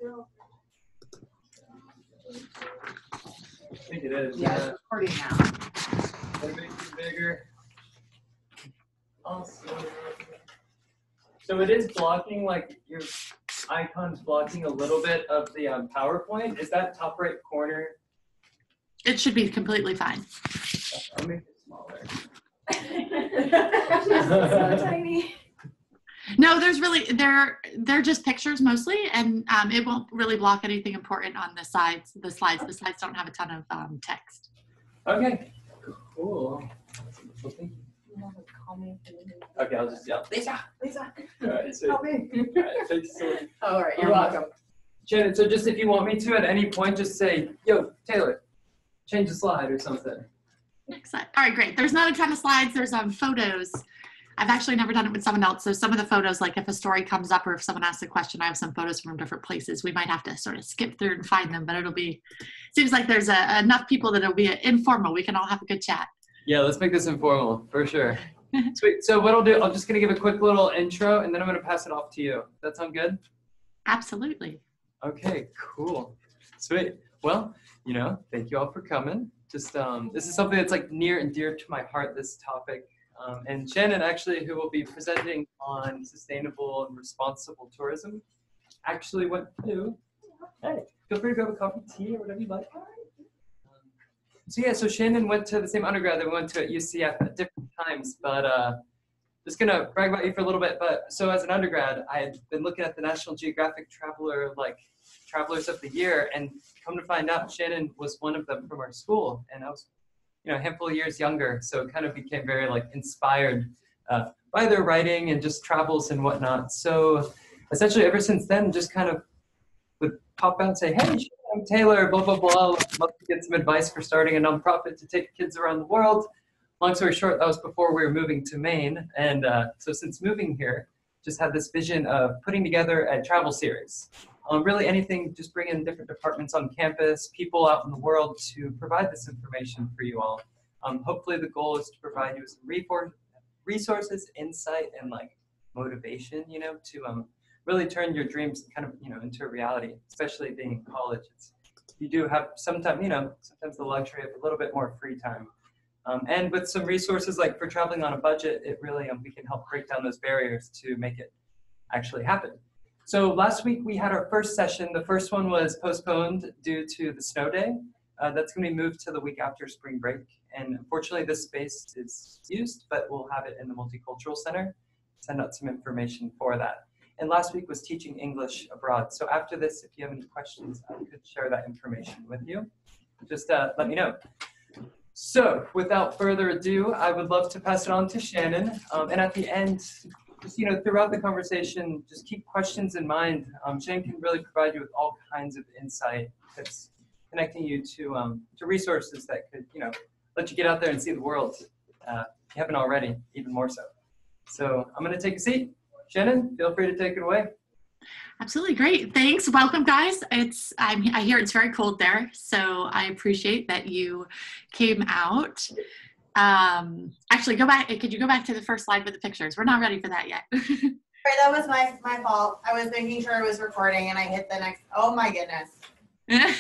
I think it is. Yeah, it's recording now. Gotta make it bigger. Awesome. So it is blocking, like your icon's blocking a little bit of the PowerPoint. Is that top right corner? It should be completely fine. I'll make it smaller. So tiny. No, there's really, they're just pictures mostly, and it won't really block anything important on the sides. The slides don't have a ton of text. Okay, cool. Well, thank you. Okay, I'll just yell, Lisa! All right, so, Help me. all right, thanks so much. All right, you're welcome. Shannon, so just if you want me to at any point, just say, yo, Taylor, change the slide or something. Excellent. All right, great. There's not a ton of slides. There's photos. I've actually never done it with someone else. So some of the photos, like if a story comes up or if someone asks a question, I have some photos from different places. We might have to sort of skip through and find them, but seems like there's enough people that it'll be informal. We can all have a good chat. Yeah, let's make this informal, for sure. Sweet. So what I'll do, I'm just going to give a quick little intro, and then I'm going to pass it off to you. That sound good? Absolutely. Okay, cool. Sweet. Well, thank you all for coming. Just this is something that's like near and dear to my heart, this topic. And Shannon, actually, who will be presenting on sustainable and responsible tourism, actually went to, hey, feel free to grab a coffee, tea, or whatever you like. So Shannon went to the same undergrad that we went to at UCF at different times, but just gonna brag about you for a little bit. But so as an undergrad, I had been looking at the National Geographic Traveler, like Travelers of the Year, and come to find out Shannon was one of them from our school, and I was, a handful of years younger, so it kind of became very like inspired by their writing and just travels and whatnot. So essentially ever since then, just kind of would pop out and say, hey, I'm Taylor, blah, blah, blah. I'd love to get some advice for starting a nonprofit to take kids around the world. Long story short, that was before we were moving to Maine. And so since moving here, just had this vision of putting together a travel series. Really anything, just bring in different departments on campus, people out in the world to provide this information for you all. Hopefully the goal is to provide you with some resources, insight, and like motivation, to really turn your dreams kind of, into a reality, especially being in college. You do have sometimes the luxury of a little bit more free time. And with some resources like for traveling on a budget, it really, we can help break down those barriers to make it actually happen. So last week we had our first session. The first one was postponed due to the snow day. That's going to be moved to the week after spring break. And unfortunately this space is used, but we'll have it in the Multicultural Center. Send out some information for that. And last week was teaching English abroad. So after this, if you have any questions, I could share that information with you. Just let me know. So without further ado, I would love to pass it on to Shannon. And at the end, just, throughout the conversation, just keep questions in mind. Shannon can really provide you with all kinds of insight that's connecting you to resources that could, let you get out there and see the world. If you haven't already, even more so. So I'm going to take a seat. Shannon, feel free to take it away. Absolutely, great. Thanks. Welcome, guys. I hear it's very cold there, so I appreciate that you came out. Actually, go back. Could you go back to the first slide with the pictures? We're not ready for that yet. Sorry, that was my fault. I was making sure it was recording, and I hit the next. Oh my goodness. There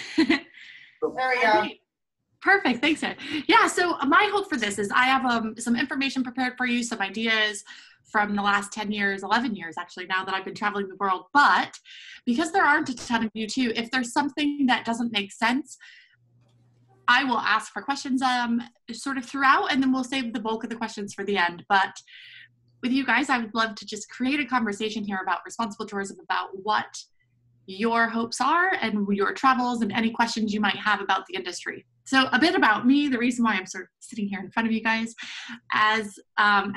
we go. Perfect. Thanks, Ed. Yeah. So my hope for this is I have some information prepared for you, some ideas from the last 10 years, 11 years, actually, now that I've been traveling the world. But because there aren't a ton of you too, if there's something that doesn't make sense, I will ask for questions sort of throughout, and then we'll save the bulk of the questions for the end. But with you guys, I would love to just create a conversation here about responsible tourism, about what your hopes are and your travels and any questions you might have about the industry. So a bit about me, the reason why I'm sort of sitting here in front of you guys. As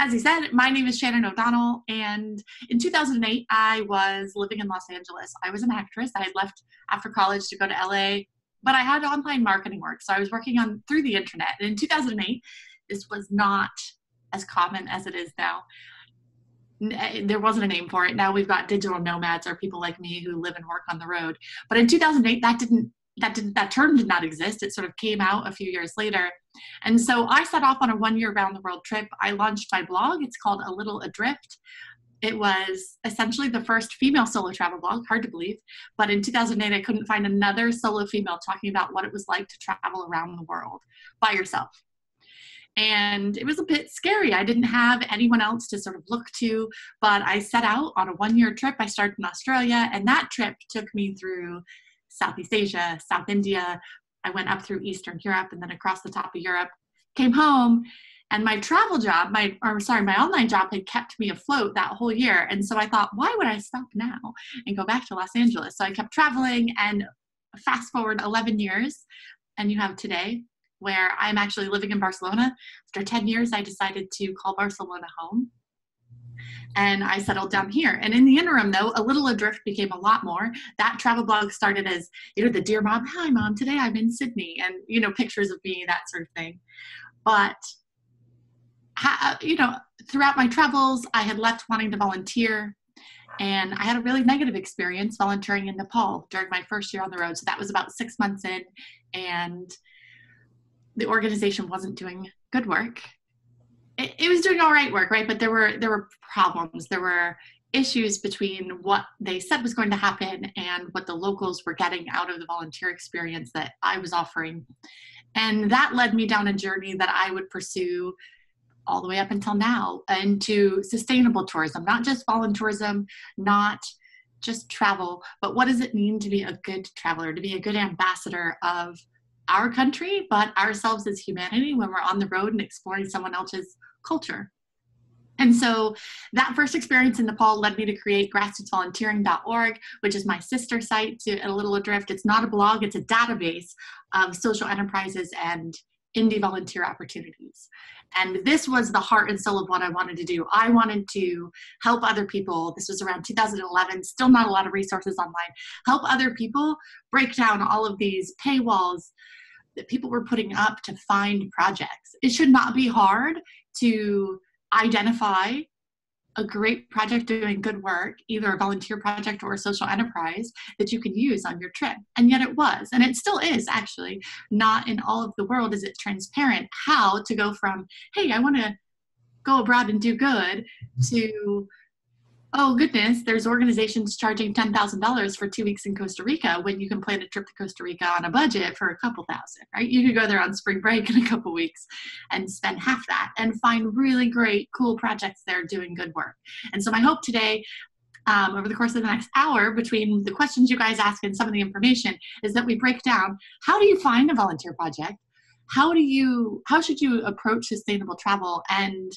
he said, my name is Shannon O'Donnell, and in 2008, I was living in Los Angeles. I was an actress. I had left after college to go to LA, but I had online marketing work, so I was working through the internet. And in 2008, this was not as common as it is now. There wasn't a name for it. Now we've got digital nomads, or people like me who live and work on the road. But in 2008, that term did not exist. It sort of came out a few years later. And so I set off on a 1-year round the world trip. I launched my blog. It's called A Little Adrift. It was essentially the first female solo travel blog, hard to believe, but in 2008, I couldn't find another solo female talking about what it was like to travel around the world by yourself. And it was a bit scary. I didn't have anyone else to sort of look to, but I set out on a one-year trip. I started in Australia, and that trip took me through Southeast Asia, South India. I went up through Eastern Europe and then across the top of Europe, came home, and my travel job, my online job had kept me afloat that whole year. And so I thought, why would I stop now and go back to Los Angeles? So I kept traveling, and fast forward 11 years, and you have today, where I'm actually living in Barcelona. After 10 years, I decided to call Barcelona home. And I settled down here. And in the interim, though, A Little Adrift became a lot more. That travel blog started as, the Dear Mom, hi Mom, today I'm in Sydney, and, pictures of me, that sort of thing. But, throughout my travels, I had left wanting to volunteer. And I had a really negative experience volunteering in Nepal during my first year on the road. So that was about 6 months in, and the organization wasn't doing good work. It was doing all right work, right? But there were problems. There were issues between what they said was going to happen and what the locals were getting out of the volunteer experience that I was offering. And that led me down a journey that I would pursue all the way up until now, into sustainable tourism, not just voluntourism, not just travel, but what does it mean to be a good traveler, to be a good ambassador of our country, but ourselves as humanity when we're on the road and exploring someone else's culture. And so that first experience in Nepal led me to create grassrootsvolunteering.org, which is my sister site to A Little Adrift. It's not a blog, it's a database of social enterprises and indie volunteer opportunities. And this was the heart and soul of what I wanted to do. I wanted to help other people. This was around 2011, still not a lot of resources online. Help other people break down all of these paywalls that people were putting up to find projects. It should not be hard to identify a great project doing good work, either a volunteer project or a social enterprise that you can use on your trip. And yet it was, and it still is actually. Not in all of the world is it transparent how to go from, hey, I want to go abroad and do good, to, oh goodness, there's organizations charging $10,000 for 2 weeks in Costa Rica when you can plan a trip to Costa Rica on a budget for a couple thousand, right? You could go there on spring break in a couple weeks and spend half that and find really great, cool projects there doing good work. And so my hope today, over the course of the next hour, between the questions you guys ask and some of the information, is that we break down, how do you find a volunteer project? How should you approach sustainable travel? And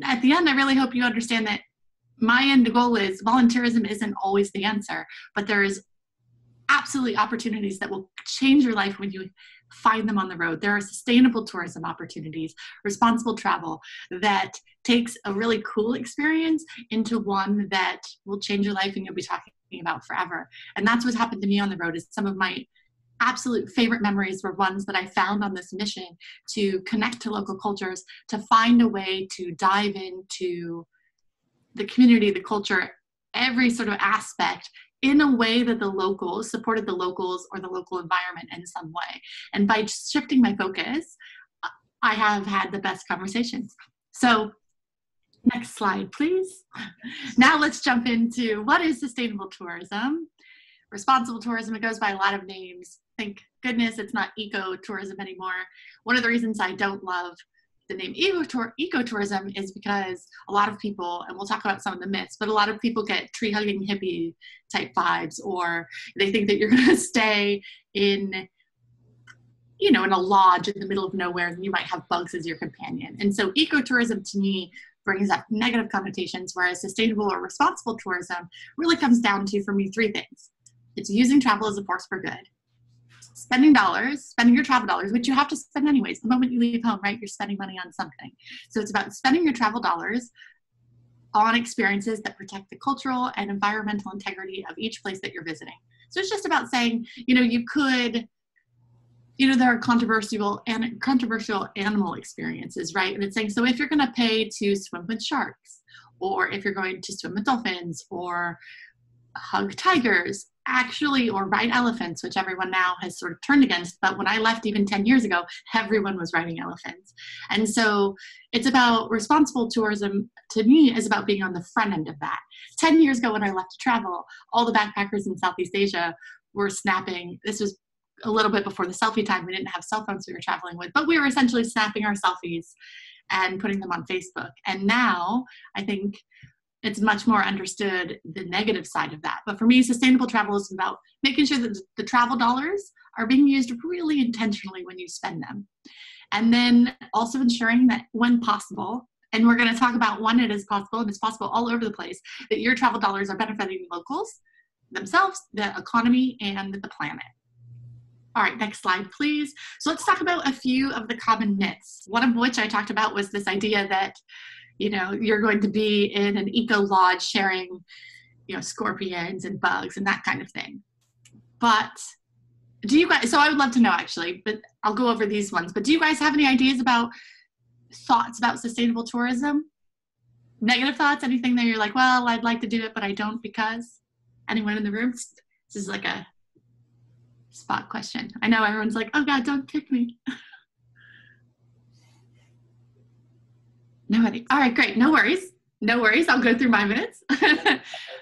at the end, I really hope you understand that my end goal is volunteerism isn't always the answer, but there's absolutely opportunities that will change your life when you find them on the road. There are sustainable tourism opportunities, responsible travel that takes a really cool experience into one that will change your life and you'll be talking about forever. And that's what's happened to me on the road. Is some of my absolute favorite memories were ones that I found on this mission to connect to local cultures, to find a way to dive into the community, the culture, every sort of aspect in a way that the locals supported the locals or the local environment in some way. And by shifting my focus, I have had the best conversations. So next slide, please. Now let's jump into what is sustainable tourism. Responsible tourism, it goes by a lot of names. Thank goodness it's not eco-tourism anymore. One of the reasons I don't love the name ecotourism is because a lot of people, and we'll talk about some of the myths, but a lot of people get tree-hugging hippie type vibes, or they think that you're going to stay in, in a lodge in the middle of nowhere and you might have bugs as your companion. And so ecotourism to me brings up negative connotations, whereas sustainable or responsible tourism really comes down to, for me, 3 things. It's using travel as a force for good. Spending your travel dollars, which you have to spend anyways. The moment you leave home, right, you're spending money on something. So it's about spending your travel dollars on experiences that protect the cultural and environmental integrity of each place that you're visiting. So it's just about saying, you could, there are controversial animal experiences, right? And it's saying, so if you're going to pay to swim with sharks, or if you're going to swim with dolphins, or hug tigers, actually, or ride elephants, which everyone now has sort of turned against. But when I left even 10 years ago, everyone was riding elephants. And so it's about responsible tourism, to me, is about being on the front end of that. 10 years ago when I left to travel, all the backpackers in Southeast Asia were snapping. This was a little bit before the selfie time. We didn't have cell phones we were traveling with, but we were essentially snapping our selfies and putting them on Facebook. And now I think it's much more understood the negative side of that. But for me, sustainable travel is about making sure that the travel dollars are being used really intentionally when you spend them. And then also ensuring that when possible, and we're going to talk about when it is possible, and it's possible all over the place, that your travel dollars are benefiting locals, themselves, the economy, and the planet. All right, next slide, please. So let's talk about a few of the common myths. One of which I talked about was this idea that, you know, you're going to be in an eco lodge sharing, you know, scorpions and bugs and that kind of thing. But do you guys, so I would love to know actually, but I'll go over these ones, but do you guys have any ideas about thoughts about sustainable tourism? Negative thoughts, anything that you're like, well, I'd like to do it, but I don't because? Anyone in the room? This is like a spot question. I know everyone's like, oh God, don't kick me. Nobody. All right, great. No worries. No worries. I'll go through my minutes.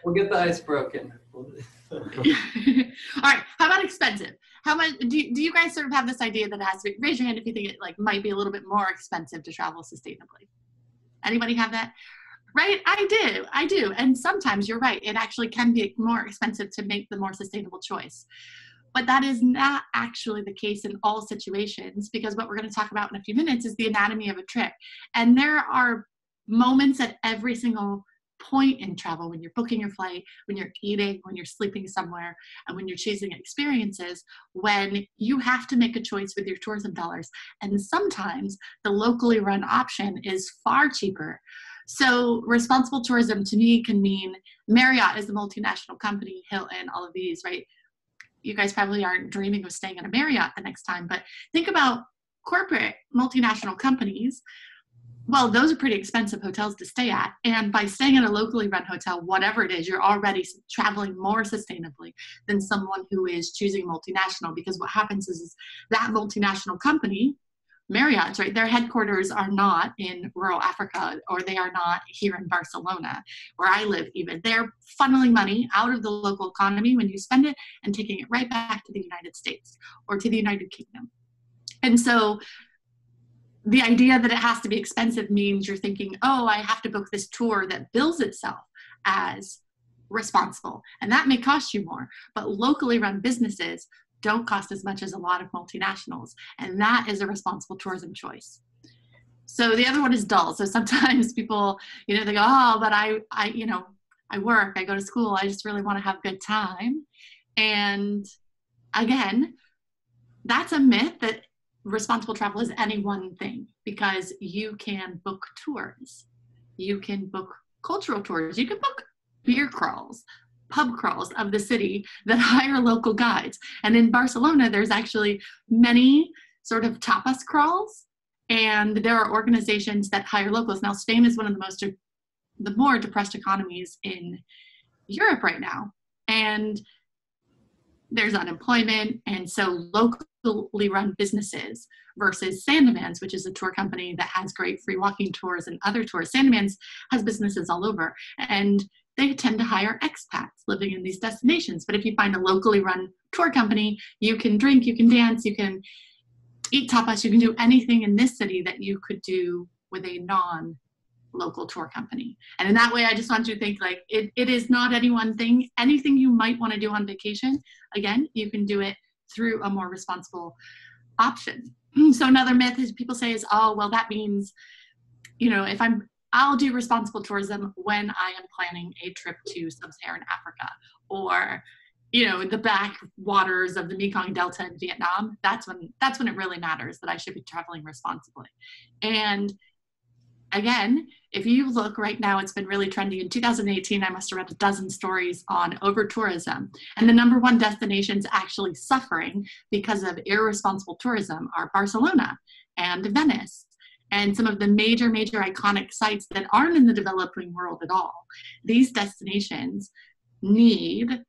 We'll get the ice broken. All right. How about expensive? How much do you guys sort of have this idea that it has to be, raise your hand if you think it like might be a little bit more expensive to travel sustainably? Anybody have that? Right? I do. And sometimes you're right. It actually can be more expensive to make the more sustainable choice. But that is not actually the case in all situations, because what we're going to talk about in a few minutes is the anatomy of a trip. And there are moments at every single point in travel, when you're booking your flight, when you're eating, when you're sleeping somewhere, and when you're choosing experiences, when you have to make a choice with your tourism dollars. And sometimes the locally run option is far cheaper. So responsible tourism to me can mean Marriott is the multinational company, Hilton, all of these, right? You guys probably aren't dreaming of staying at a Marriott the next time, but think about corporate multinational companies. Well, those are pretty expensive hotels to stay at. And by staying at a locally run hotel, whatever it is, you're already traveling more sustainably than someone who is choosing multinational, because what happens is that multinational company, Marriott's, right, their headquarters are not in rural Africa, or they are not here in Barcelona, where I live even. They're funneling money out of the local economy when you spend it and taking it right back to the United States or to the United Kingdom. And so the idea that it has to be expensive means you're thinking, oh, I have to book this tour that bills itself as responsible. And that may cost you more, but locally run businesses don't cost as much as a lot of multinationals. And that is a responsible tourism choice. So the other one is dull. So sometimes people, you know, they go, oh, but I work, I go to school, I just really want to have a good time. And again, that's a myth that responsible travel is any one thing, because you can book tours. You can book cultural tours. You can book beer crawls, pub crawls of the city that hire local guides. And in Barcelona, there's actually many sort of tapas crawls, and there are organizations that hire locals. Now, Spain is one of the more depressed economies in Europe right now. And there's unemployment. And so locally run businesses versus Sandemans, which is a tour company that has great free walking tours and other tours. Sandemans has businesses all over, and they tend to hire expats living in these destinations. But if you find a locally run tour company, you can drink, you can dance, you can eat tapas, you can do anything in this city that you could do with a non-local tour company. And in that way, I just want you to think like it is not any one thing. Anything you might want to do on vacation, again, you can do it through a more responsible option. So another myth is people say is, oh, well, that means, you know, I'll do responsible tourism when I am planning a trip to sub-Saharan Africa, or, you know, the backwaters of the Mekong Delta in Vietnam. That's when it really matters that I should be traveling responsibly. And again, if you look right now, it's been really trendy. In 2018, I must have read a dozen stories on over-tourism. And the number one destinations actually suffering because of irresponsible tourism are Barcelona and Venice, and some of the major iconic sites that aren't in the developing world at all. These destinations need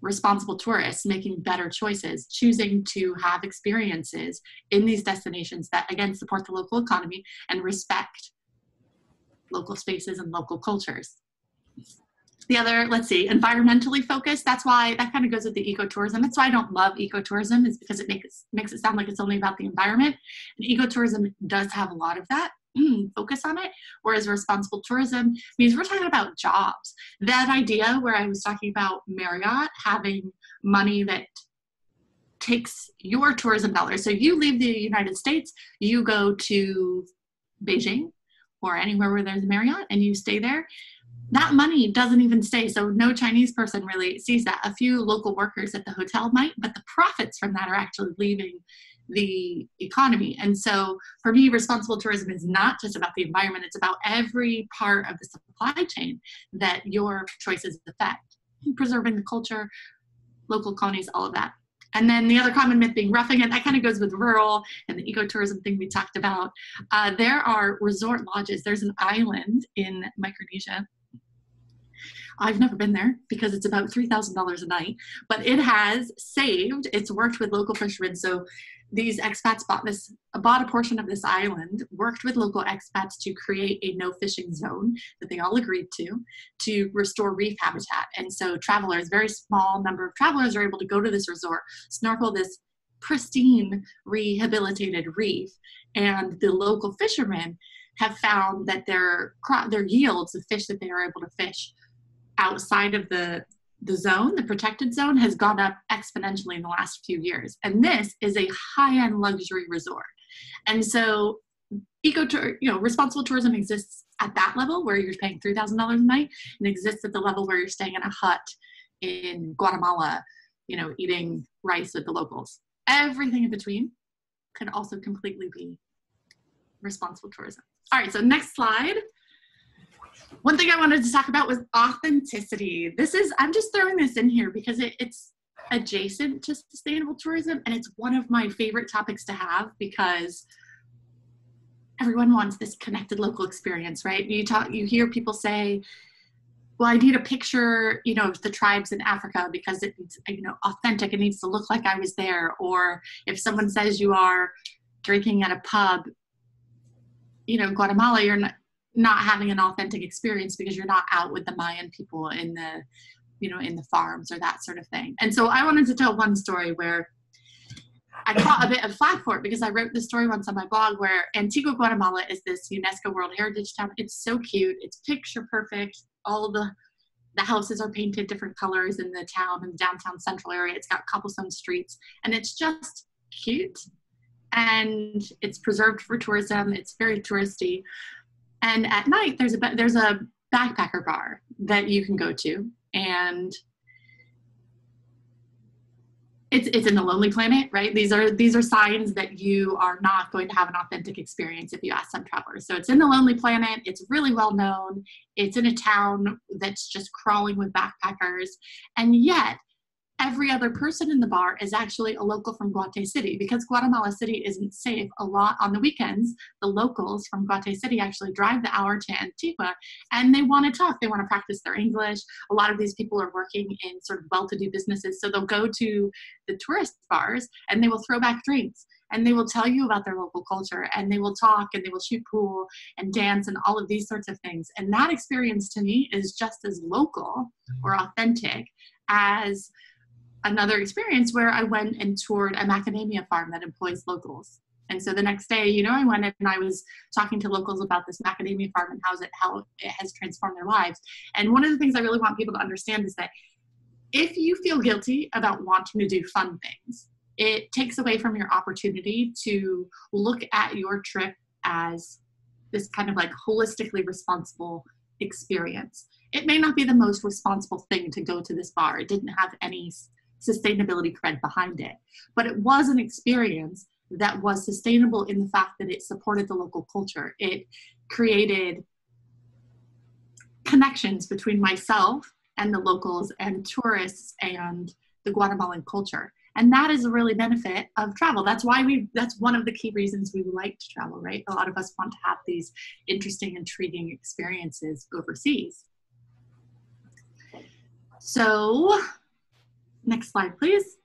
responsible tourists making better choices, choosing to have experiences in these destinations that, again, support the local economy and respect local spaces and local cultures. The other, let's see, environmentally focused. That's why that kind of goes with the ecotourism. That's why I don't love ecotourism, is because it makes it sound like it's only about the environment. And ecotourism does have a lot of that focus on it, whereas responsible tourism means we're talking about jobs. That idea where I was talking about Marriott having money that takes your tourism dollars. So you leave the United States, you go to Beijing or anywhere where there's a Marriott and you stay there. That money doesn't even stay. So no Chinese person really sees that. A few local workers at the hotel might, but the profits from that are actually leaving the economy. And so for me, responsible tourism is not just about the environment. It's about every part of the supply chain that your choices affect, preserving the culture, local economies, all of that. And then the other common myth being roughing it, that kind of goes with rural and the ecotourism thing we talked about. There are resort lodges. There's an island in Micronesia. I've never been there because it's about $3,000 a night, but it has saved, it's worked with local fishermen. So these expats bought a portion of this island, worked with local expats to create a no fishing zone that they all agreed to restore reef habitat. And so travelers, very small number of travelers are able to go to this resort, snorkel this pristine rehabilitated reef, and the local fishermen have found that their yields of fish that they are able to fish outside of the zone, the protected zone, has gone up exponentially in the last few years. And this is a high-end luxury resort. And so responsible tourism exists at that level where you're paying $3,000 a night, and exists at the level where you're staying in a hut in Guatemala, eating rice with the locals. Everything in between could also completely be responsible tourism. All right, so next slide. One thing I wanted to talk about was authenticity. I'm just throwing this in here because it's adjacent to sustainable tourism, and it's one of my favorite topics to have because everyone wants this connected local experience, right? You hear people say, well, I need a picture, of the tribes in Africa because it's, authentic. It needs to look like I was there. Or if someone says you are drinking at a pub, Guatemala, you're not having an authentic experience because you're not out with the Mayan people in the farms or that sort of thing. And so I wanted to tell one story where I caught a bit of flack for it because I wrote this story once on my blog where Antigua, Guatemala is this UNESCO World Heritage Town. It's so cute. It's picture perfect. All the houses are painted different colors in the town, in the downtown central area. It's got cobblestone streets, and it's just cute. And it's preserved for tourism. It's very touristy. And at night, there's a backpacker bar that you can go to, and it's in the Lonely Planet, right? These are signs that you are not going to have an authentic experience if you ask some travelers. So it's in the Lonely Planet. It's really well known. It's in a town that's just crawling with backpackers, and yet every other person in the bar is actually a local from Guate City because Guatemala City isn't safe. A lot on the weekends, the locals from Guate City actually drive the hour to Antigua, and they want to talk. They want to practice their English. A lot of these people are working in sort of well-to-do businesses, so they'll go to the tourist bars and they will throw back drinks and they will tell you about their local culture and they will talk and they will shoot pool and dance and all of these sorts of things. And that experience to me is just as local or authentic as another experience where I went and toured a macadamia farm that employs locals. And so the next day, I went and I was talking to locals about this macadamia farm and how it has transformed their lives. And one of the things I really want people to understand is that if you feel guilty about wanting to do fun things, it takes away from your opportunity to look at your trip as this kind of like holistically responsible experience. It may not be the most responsible thing to go to this bar. It didn't have any sustainability cred behind it, but it was an experience that was sustainable in the fact that it supported the local culture. It created connections between myself and the locals and tourists and the Guatemalan culture. And that is a really benefit of travel. That's one of the key reasons we like to travel, right? A lot of us want to have these interesting, intriguing experiences overseas. So Next slide, please.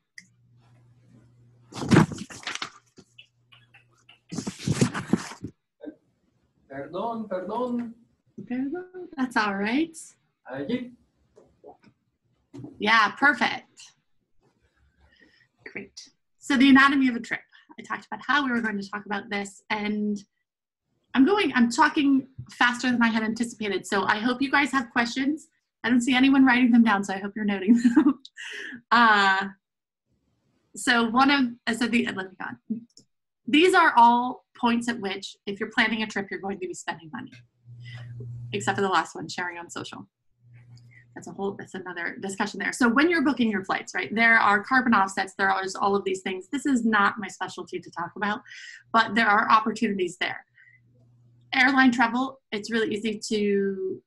Perdón. That's all right. Allí. Yeah, perfect. Great. So the anatomy of a trip. I talked about how we were going to talk about this, and I'm talking faster than I had anticipated. So I hope you guys have questions. I don't see anyone writing them down, so I hope you're noting them. These are all points at which, if you're planning a trip, you're going to be spending money, except for the last one, sharing on social. That's another discussion there. So when you're booking your flights, right, there are carbon offsets, there are all of these things. This is not my specialty to talk about, but there are opportunities there. Airline travel, it's really easy to,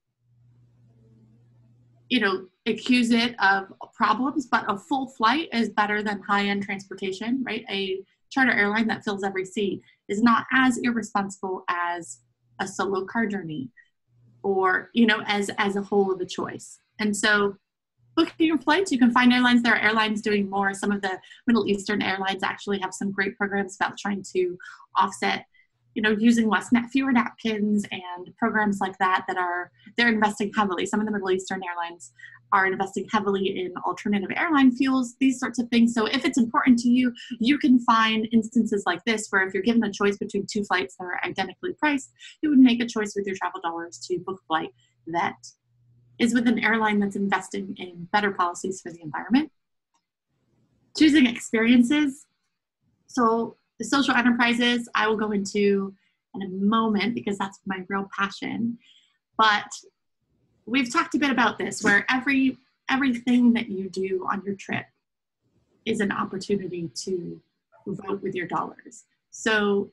accuse it of problems, but a full flight is better than high-end transportation, right? A charter airline that fills every seat is not as irresponsible as a solo car journey or, as a whole of a choice. And so booking your flights, you can find airlines. There are airlines doing more. Some of the Middle Eastern airlines actually have some great programs about trying to offset, using fewer napkins and programs like that they're investing heavily. Some of the Middle Eastern airlines are investing heavily in alternative airline fuels, these sorts of things. So if it's important to you, you can find instances like this where if you're given a choice between two flights that are identically priced, you would make a choice with your travel dollars to book a flight that is with an airline that's investing in better policies for the environment. Choosing experiences. So the social enterprises, I will go into in a moment because that's my real passion. But we've talked a bit about this, where everything that you do on your trip is an opportunity to vote with your dollars. So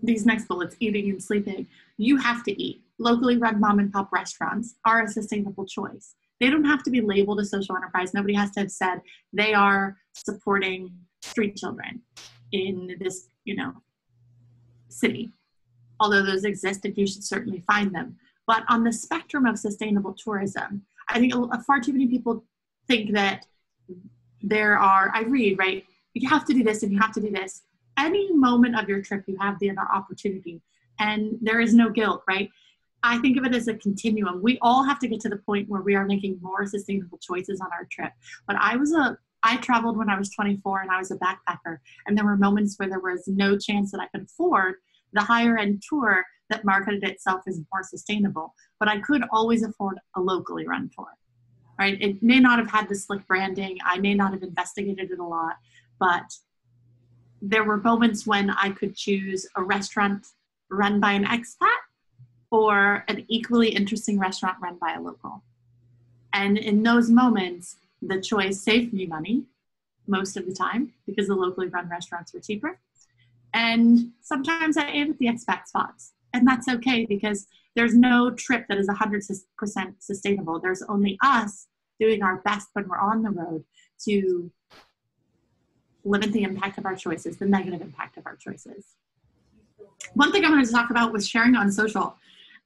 these next bullets, eating and sleeping, you have to eat. Locally run mom and pop restaurants are a sustainable choice. They don't have to be labeled a social enterprise. Nobody has to have said they are supporting street children in this, city. Although those exist and you should certainly find them. But on the spectrum of sustainable tourism, I think far too many people think that I read, right, you have to do this and you have to do this. Any moment of your trip, you have the opportunity, and there is no guilt, right? I think of it as a continuum. We all have to get to the point where we are making more sustainable choices on our trip. But I traveled when I was 24 and I was a backpacker, and there were moments where there was no chance that I could afford the higher end tour that marketed itself as more sustainable, but I could always afford a locally run tour, right? It may not have had the slick branding. I may not have investigated it a lot, but there were moments when I could choose a restaurant run by an expat or an equally interesting restaurant run by a local. And in those moments, the choice saved me money most of the time because the locally run restaurants were cheaper. And sometimes I ate at the expat spots. And that's okay because there's no trip that is 100% sustainable. There's only us doing our best when we're on the road to limit the impact of our choices, the negative impact of our choices. One thing I wanted to talk about was sharing on social.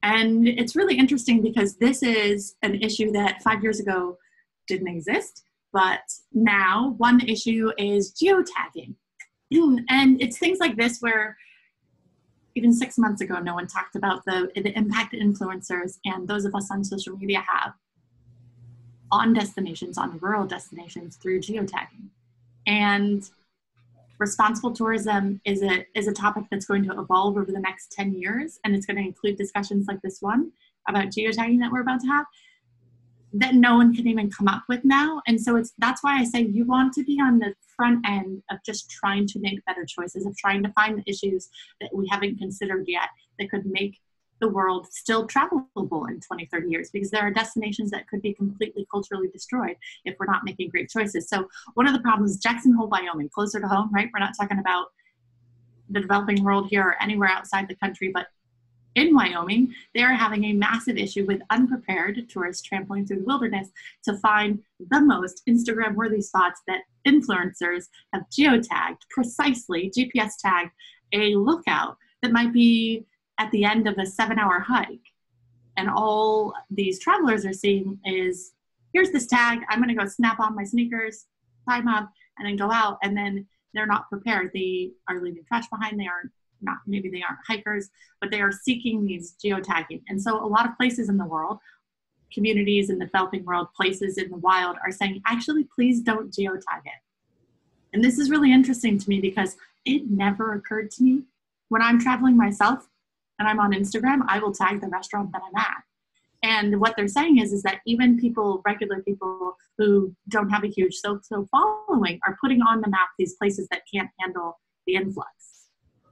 And it's really interesting because this is an issue that 5 years ago didn't exist, but now one issue is geotagging. And it's things like this where even 6 months ago, no one talked about the impact influencers and those of us on social media have on destinations, on rural destinations through geotagging. And responsible tourism is a topic that's going to evolve over the next 10 years. And it's going to include discussions like this one about geotagging that we're about to have that no one can even come up with now. And so that's why I say you want to be on the front end of just trying to make better choices, of trying to find the issues that we haven't considered yet that could make the world still travelable in 20, 30 years, because there are destinations that could be completely culturally destroyed if we're not making great choices. So one of the problems, Jackson Hole, Wyoming, closer to home, right? We're not talking about the developing world here or anywhere outside the country, but in Wyoming, they are having a massive issue with unprepared tourists trampling through the wilderness to find the most Instagram-worthy spots that influencers have geotagged, precisely GPS tagged a lookout that might be at the end of a 7-hour hike. And all these travelers are seeing is here's this tag. I'm going to go snap on my sneakers, tie them up, and then go out. And then they're not prepared. They are leaving trash behind. They are not, maybe they aren't hikers, but they are seeking these geotagging. And so a lot of places in the world, communities in the developing world, places in the wild are saying, actually, please don't geotag it. And this is really interesting to me because it never occurred to me. When I'm traveling myself and I'm on Instagram, I will tag the restaurant that I'm at. And what they're saying is that even people, regular people who don't have a huge social following are putting on the map these places that can't handle the influx.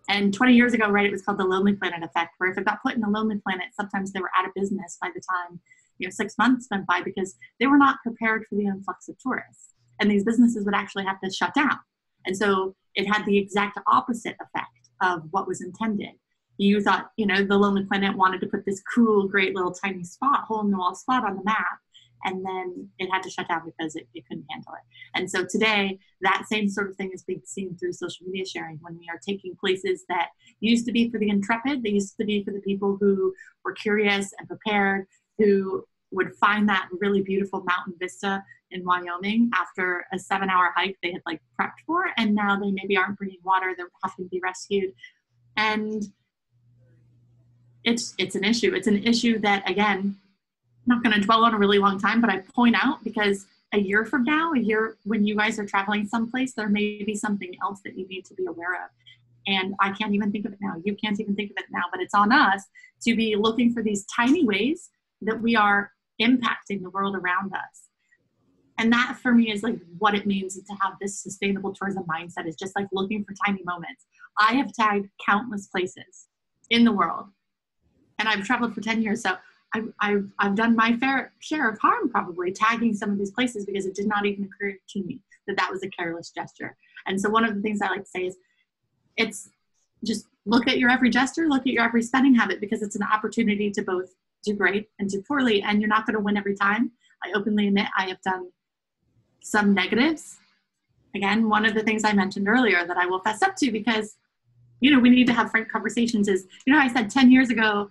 And 20 years ago, right, it was called the Lonely Planet effect, where if it got put in the Lonely Planet, sometimes they were out of business by the time 6 months went by because they were not prepared for the influx of tourists. And these businesses would actually have to shut down. And so it had the exact opposite effect of what was intended. You thought, the Lonely Planet wanted to put this cool, great little tiny spot, hole-in-the-wall spot on the map, and then it had to shut down because it couldn't handle it. And so today, that same sort of thing is being seen through social media sharing when we are taking places that used to be for the intrepid, they used to be for the people who were curious and prepared, who would find that really beautiful mountain vista in Wyoming after a 7-hour hike they had prepped for, and now they maybe aren't bringing water, they're having to be rescued. And it's an issue. It's an issue that, again, I'm not going to dwell on a really long time, but I point out because a year from now, when you guys are traveling someplace, there may be something else that you need to be aware of. And I can't even think of it now. You can't even think of it now, but it's on us to be looking for these tiny ways that we are impacting the world around us. And that for me is what it means to have this sustainable tourism mindset, is just looking for tiny moments. I have tagged countless places in the world, and I've traveled for 10 years. So I've done my fair share of harm probably tagging some of these places because it did not even occur to me that was a careless gesture. And so one of the things I like to say is it's just look at your every gesture, look at your every spending habit, because it's an opportunity to both do great and do poorly, and you're not going to win every time. I openly admit I have done some negatives. Again, one of the things I mentioned earlier that I will fess up to because, we need to have frank conversations is, I said 10 years ago,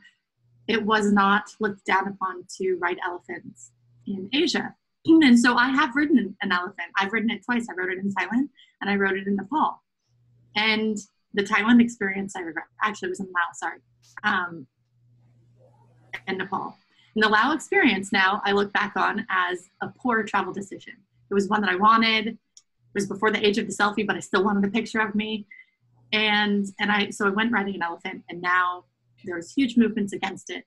it was not looked down upon to ride elephants in Asia. And so I have ridden an elephant. I've ridden it twice. I rode it in Thailand and I rode it in Nepal. And the Thailand experience, I regret, actually it was in Laos, sorry, and Nepal. And the Laos experience now I look back on as a poor travel decision. It was one that I wanted. It was before the age of the selfie, but I still wanted a picture of me. So I went riding an elephant, and now there's huge movements against it.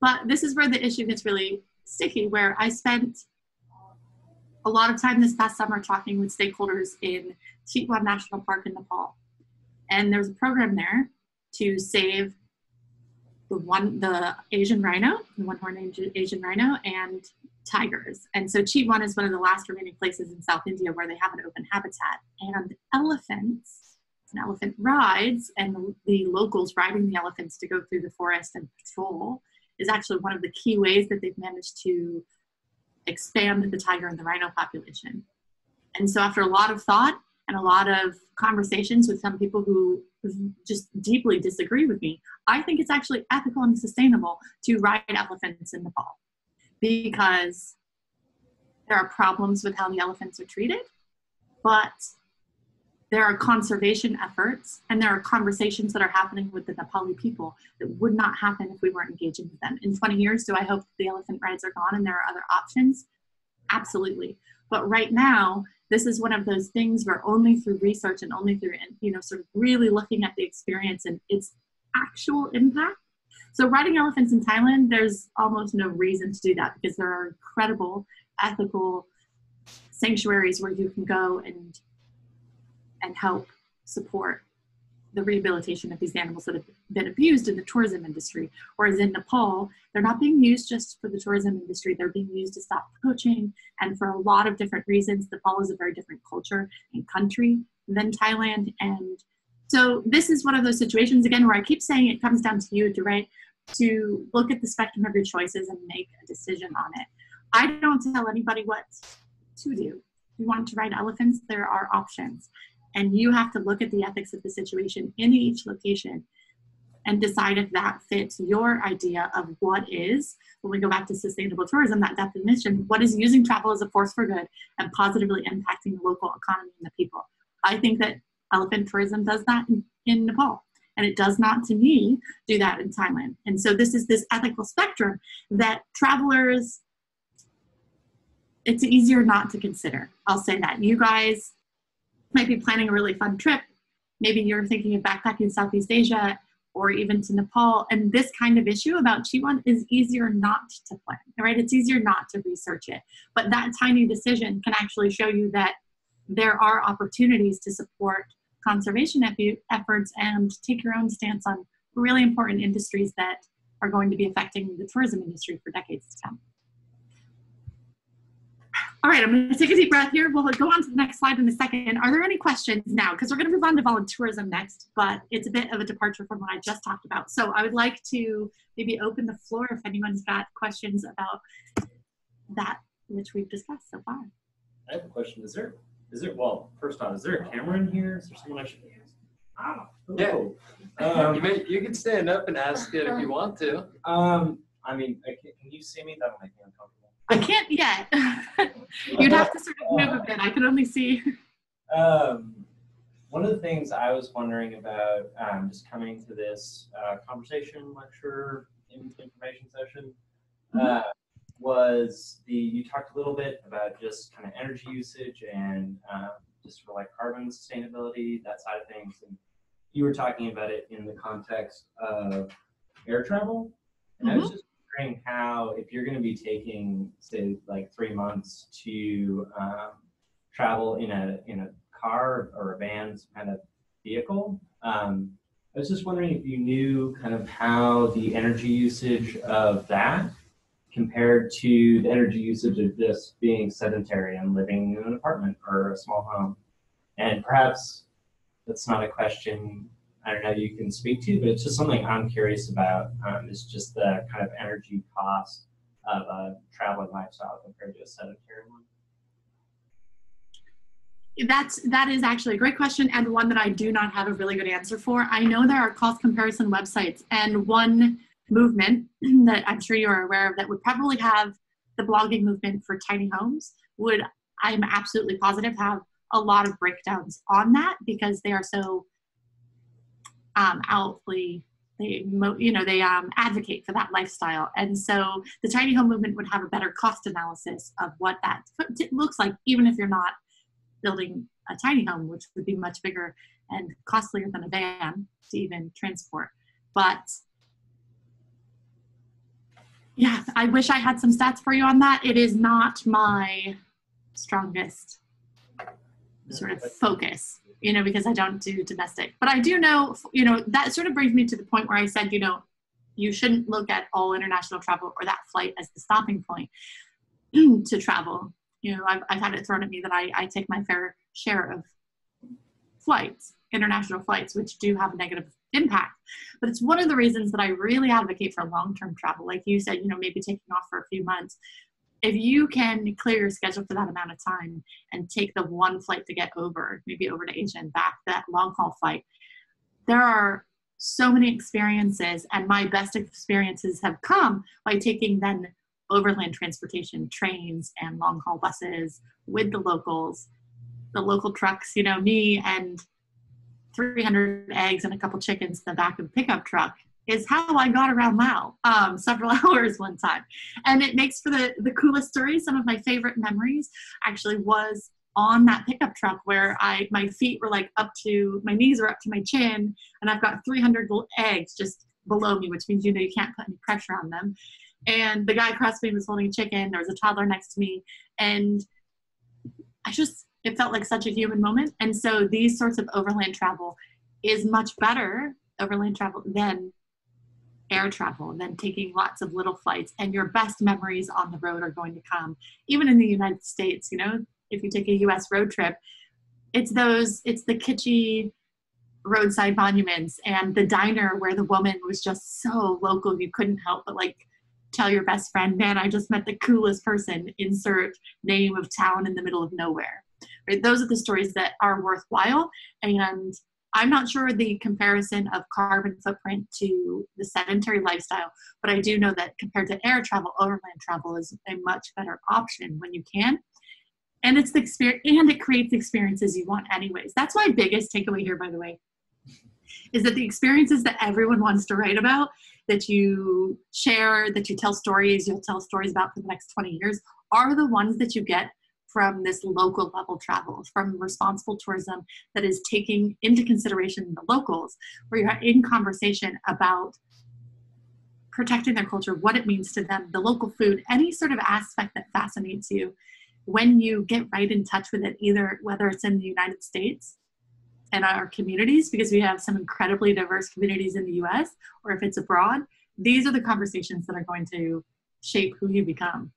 But this is where the issue gets really sticky, where I spent a lot of time this past summer talking with stakeholders in Chitwan National Park in Nepal. And there's a program there to save the Asian rhino, the one-horned Asian rhino, and tigers. And so Chitwan is one of the last remaining places in South India where they have an open habitat. And elephants, and elephant rides, and the locals riding the elephants to go through the forest and patrol is actually one of the key ways that they've managed to expand the tiger and the rhino population. And so after a lot of thought and a lot of conversations with some people who just deeply disagree with me, I think it's actually ethical and sustainable to ride elephants in Nepal, because there are problems with how the elephants are treated, but there are conservation efforts and there are conversations that are happening with the Nepali people that would not happen if we weren't engaging with them. In 20 years, do I hope the elephant rides are gone and there are other options? Absolutely. But right now, this is one of those things where only through research and only through, sort of really looking at the experience and its actual impact. So riding elephants in Thailand, there's almost no reason to do that because there are incredible ethical sanctuaries where you can go and help support the rehabilitation of these animals that have been abused in the tourism industry. Whereas in Nepal, they're not being used just for the tourism industry. They're being used to stop poaching and for a lot of different reasons. Nepal is a very different culture and country than Thailand. And so this is one of those situations, again, where I keep saying it comes down to you to look at the spectrum of your choices and make a decision on it. I don't tell anybody what to do. If you want to ride elephants, there are options. And you have to look at the ethics of the situation in each location. and decide if that fits your idea of what is, when we go back to sustainable tourism, that definition, what is using travel as a force for good and positively impacting the local economy and the people. I think that elephant tourism does that in Nepal, and it does not, to me, do that in Thailand. And so this is this ethical spectrum that travelers, it's easier not to consider. I'll say that. You guys might be planning a really fun trip. Maybe you're thinking of backpacking Southeast Asia or even to Nepal. And this kind of issue about Chiwan is easier not to plan, right? It's easier not to research it. But that tiny decision can actually show you that there are opportunities to support conservation efforts and take your own stance on really important industries that are going to be affecting the tourism industry for decades to come. All right, I'm going to take a deep breath here. We'll go on to the next slide in a second. Are there any questions now? Because we're going to move on to voluntourism next, but it's a bit of a departure from what I just talked about. So I would like to maybe open the floor if anyone's got questions about that which we've discussed so far. I have a question. Well, first off, is there a camera in here? Is there someone I should use? Yeah. You can stand up and ask it if you want to. I mean, can you see me? That'll make me uncomfortable. I can't yet. You'd have to sort of move a bit. I can only see. One of the things I was wondering about, just coming to this conversation, lecture, information session, was you talked a little bit about just kind of energy usage and just for like carbon sustainability, that side of things. And you were talking about it in the context of air travel. And I was just wondering how, if you're going to be taking, say, like 3 months to travel in a car or a van, some kind of vehicle, I was just wondering if you knew kind of how the energy usage of that compared to the energy usage of just being sedentary and living in an apartment or a small home. And perhaps that's not a question, I don't know, you can speak to, but it's just something I'm curious about. It's just the kind of energy cost of a traveling lifestyle compared to a sedentary one. That is actually a great question, and one that I do not have a really good answer for. I know there are cost comparison websites, and one movement that I'm sure you're aware of that would probably have the blogging movement for tiny homes would, I'm absolutely positive, have a lot of breakdowns on that because they are so outly, they advocate for that lifestyle. And so the tiny home movement would have a better cost analysis of what that looks like, even if you're not building a tiny home, which would be much bigger and costlier than a van to even transport. But yeah, I wish I had some stats for you on that. It is not my strongest sort of focus, because I don't do domestic. But I do know, that sort of brings me to the point where I said, you shouldn't look at all international travel or that flight as the stopping point to travel. I've had it thrown at me that I take my fair share of flights, international flights, which do have a negative impact. But it's one of the reasons that I really advocate for long-term travel. Like you said, maybe taking off for a few months. If you can clear your schedule for that amount of time and take the one flight to get maybe over to Asia and back, that long-haul flight, there are so many experiences, and my best experiences have come by taking then overland transportation, trains and long-haul buses with the locals, the local trucks, me and 300 eggs and a couple chickens in the back of a pickup truck is how I got around Lao several hours one time. And it makes for the coolest stories. Some of my favorite memories actually was on that pickup truck where my feet were like my knees are up to my chin, and I've got 300 eggs just below me, which means, you can't put any pressure on them. And the guy across me was holding a chicken. There was a toddler next to me. And it felt like such a human moment. And so these sorts of overland travel is much better, overland travel, than air travel, than taking lots of little flights. And your best memories on the road are going to come. Even in the United States, if you take a US road trip, it's the kitschy roadside monuments and the diner where the woman was just so local, you couldn't help but tell your best friend, man, I just met the coolest person, insert name of town in the middle of nowhere. Right? Those are the stories that are worthwhile. And I'm not sure the comparison of carbon footprint to the sedentary lifestyle, but I do know that compared to air travel, overland travel is a much better option when you can. And it's the experience, and it creates experiences you want anyways. That's my biggest takeaway here, by the way, is that the experiences that everyone wants to write about, that you share, that you tell stories, you'll tell stories about for the next 20 years, are the ones that you get from this local level travel, from responsible tourism that is taking into consideration the locals, where you're in conversation about protecting their culture, what it means to them, the local food, any sort of aspect that fascinates you. When you get right in touch with it, either whether it's in the United States and our communities, because we have some incredibly diverse communities in the US, or if it's abroad, these are the conversations that are going to shape who you become.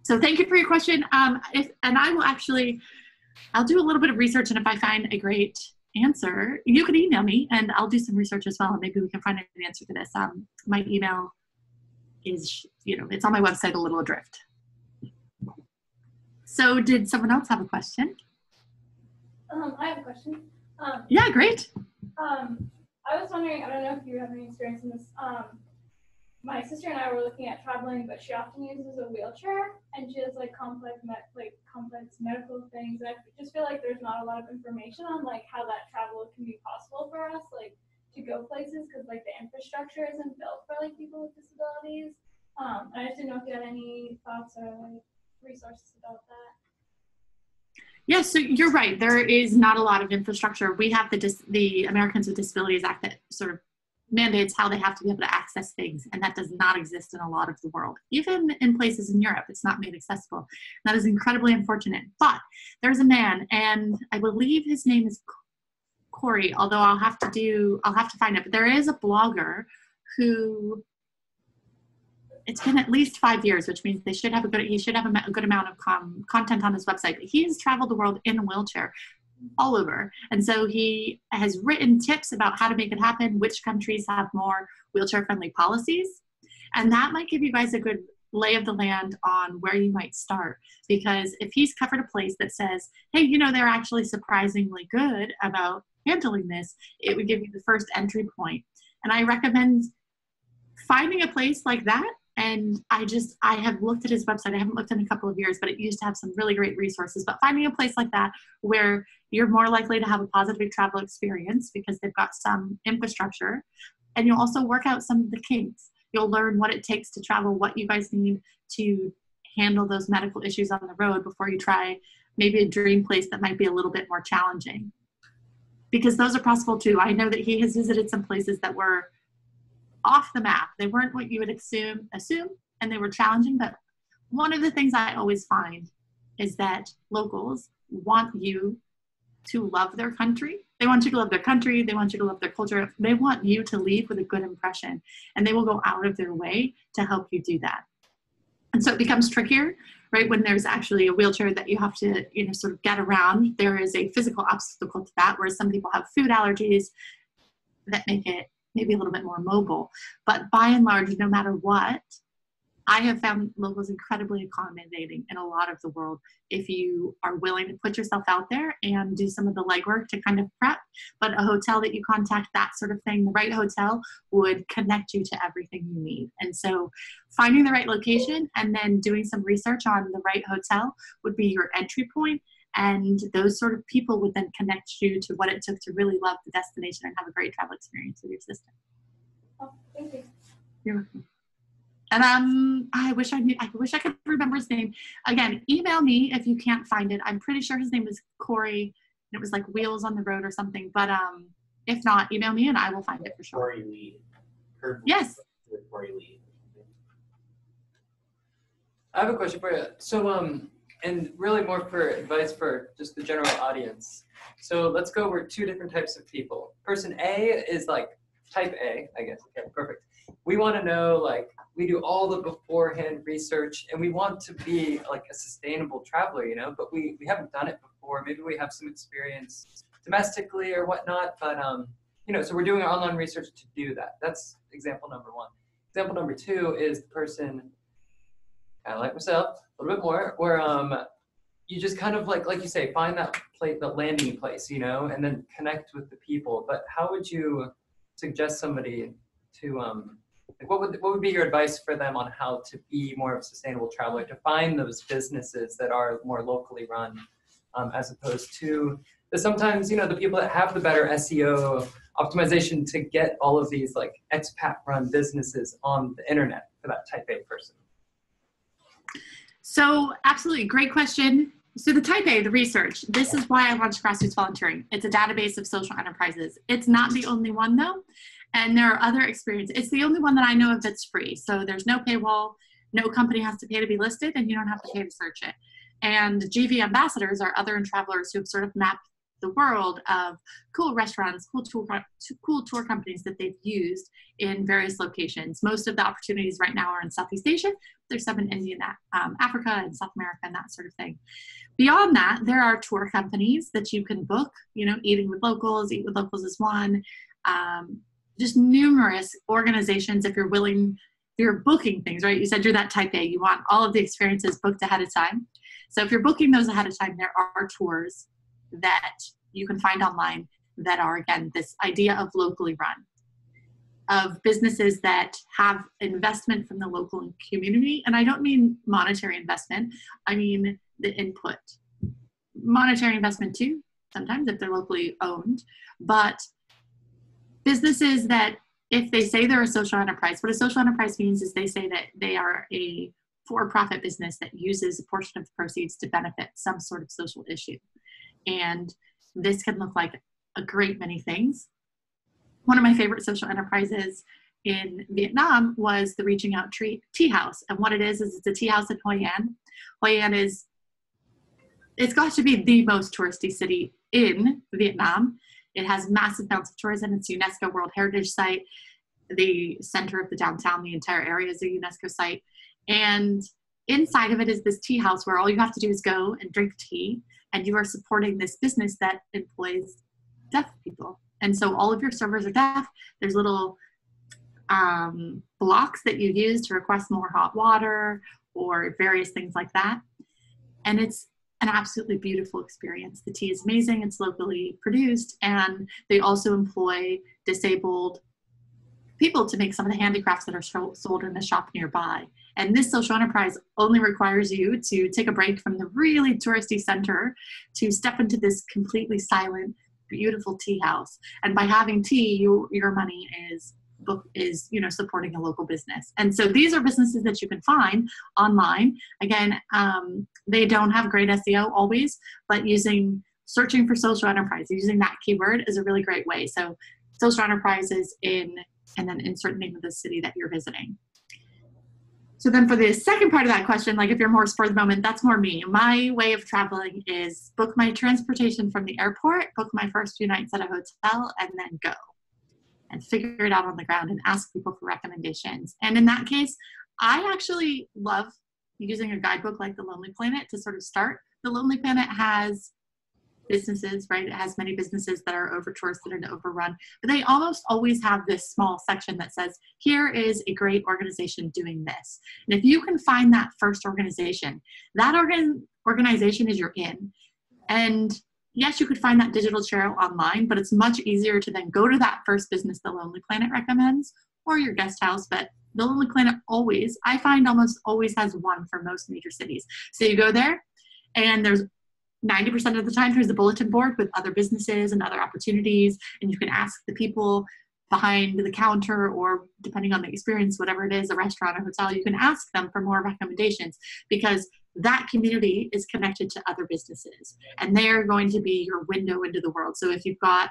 So thank you for your question. And I will actually, I'll do a little bit of research, and if I find a great answer, you can email me and I'll do some research as well. And maybe we can find an answer to this. My email is, it's on my website, A Little Adrift. So did someone else have a question? I have a question. Yeah, great. I was wondering, I don't know if you have any experience in this. My sister and I were looking at traveling, but she often uses a wheelchair, and she has complex medical things. And I just feel like there's not a lot of information on how that travel can be possible for us, to go places, because the infrastructure isn't built for people with disabilities. And I just didn't know if you had any thoughts or resources about that. Yeah, so you're right. There is not a lot of infrastructure. We have the Americans with Disabilities Act that sort of mandates how they have to be able to access things, and that does not exist in a lot of the world. Even in places in Europe, it's not made accessible. That is incredibly unfortunate. But there's a man, and I believe his name is Corey, although I'll have to find it. But there is a blogger who, it's been at least 5 years, which means he should have a good amount of content on his website. But he's traveled the world in a wheelchair all over. And so he has written tips about how to make it happen, which countries have more wheelchair-friendly policies. And that might give you guys a good lay of the land on where you might start. Because if he's covered a place that says, hey, they're actually surprisingly good about handling this, it would give you the first entry point. And I recommend finding a place like that. And I have looked at his website. I haven't looked in a couple of years, but it used to have some really great resources. But finding a place like that where you're more likely to have a positive travel experience because they've got some infrastructure, and you'll also work out some of the kinks. You'll learn what it takes to travel, what you guys need to handle those medical issues on the road before you try maybe a dream place that might be a little bit more challenging. Because those are possible too. I know that he has visited some places that were off the map. They weren't what you would assume, and they were challenging. But one of the things I always find is that locals want you to love their country. They want you to love their country. They want you to love their culture. They want you to leave with a good impression, and they will go out of their way to help you do that. And so it becomes trickier, right? When there's actually a wheelchair that you have to, sort of get around, there is a physical obstacle to that, whereas some people have food allergies that make it maybe a little bit more mobile. But by and large, no matter what, I have found locals incredibly accommodating in a lot of the world if you are willing to put yourself out there and do some of the legwork to kind of prep. But a hotel that you contact, that sort of thing, the right hotel would connect you to everything you need. And so finding the right location and then doing some research on the right hotel would be your entry point. And those sort of people would then connect you to what it took to really love the destination and have a great travel experience with your sister. Oh, thank you. You're welcome. And I wish I could remember his name. Again, email me if you can't find it. I'm pretty sure his name is Corey, and it was like Wheels on the Road or something. But if not, email me and I will find it for sure. Corey Lee. Yes. Corey Lee. I have a question for you. So, and really more for advice for just the general audience. So let's go over two different types of people. Person A is type A, I guess. Okay, perfect. We want to know, we do all the beforehand research, and we want to be a sustainable traveler, but we haven't done it before. Maybe we have some experience domestically or whatnot, but, so we're doing our online research to do that. That's example number one. Example number two is the person, kind of like myself, a little bit more, where you just kind of like you say, find that place, the landing place, you know, and then connect with the people. But how would you suggest somebody to, like what would be your advice for them on how to be more of a sustainable traveler, to find those businesses that are more locally run, as opposed to sometimes, you know, the people that have the better SEO optimization to get all of these like expat run businesses on the internet for that type A person? So absolutely, great question. So the type A, the research, this is why I launched Grassroots Volunteering. It's a database of social enterprises. It's not the only one though. And there are other experiences. It's the only one that I know of that's free. So there's no paywall, no company has to pay to be listed, and you don't have to pay to search it. And GV ambassadors are other travelers who have sort of mapped the world of cool restaurants, cool tour companies that they've used in various locations. Most of the opportunities right now are in Southeast Asia. There's some in India, Africa and South America and that sort of thing. Beyond that, there are tour companies that you can book, you know, Eat with Locals is one. Just numerous organizations, if you're willing, you're booking things, right? You said you're that type A, you want all of the experiences booked ahead of time. So if you're booking those ahead of time, there are tours that you can find online that are, again, this idea of locally run, of businesses that have investment from the local community. And I don't mean monetary investment, I mean the input. Monetary investment too, sometimes if they're locally owned, but businesses that, if they say they're a social enterprise, what a social enterprise means is they say that they are a for-profit business that uses a portion of the proceeds to benefit some sort of social issue. And this can look like a great many things. One of my favorite social enterprises in Vietnam was the Reaching Out Tea House. And what it is it's a tea house in Hoi An. Hoi An it's got to be the most touristy city in Vietnam. It has massive amounts of tourism. It's a UNESCO World Heritage Site. The center of the downtown, the entire area is a UNESCO site. And inside of it is this tea house where all you have to do is go and drink tea, and you are supporting this business that employs deaf people. And so all of your servers are deaf. There's little blocks that you use to request more hot water or various things like that. And it's an absolutely beautiful experience. The tea is amazing. It's locally produced, and they also employ disabled people to make some of the handicrafts that are sold in the shop nearby. And this social enterprise only requires you to take a break from the really touristy center to step into this completely silent, beautiful tea house. And by having tea, your money is supporting a local business. And so these are businesses that you can find online. Again, they don't have great SEO always, but searching for social enterprise, using that keyword is a really great way. So social enterprises and then insert the name of the city that you're visiting. So then for the second part of that question, like if you're more spur of the moment, that's more me. My way of traveling is book my transportation from the airport, book my first few nights at a hotel, and then go and figure it out on the ground and ask people for recommendations. And in that case, I actually love using a guidebook like The Lonely Planet to sort of start. The Lonely Planet has businesses, right? It has many businesses that are over touristed and overrun, but they almost always have this small section that says, here is a great organization doing this. And if you can find that first organization, that organization is your in. And yes, you could find that digital trail online, but it's much easier to then go to that first business The Lonely Planet recommends, or your guest house. But The Lonely Planet I find almost always has one for most major cities. So you go there, and there's 90% of the time there's a bulletin board with other businesses and other opportunities, and you can ask the people behind the counter, or depending on the experience, whatever it is, a restaurant or hotel, you can ask them for more recommendations, because that community is connected to other businesses and they are going to be your window into the world. So if you've got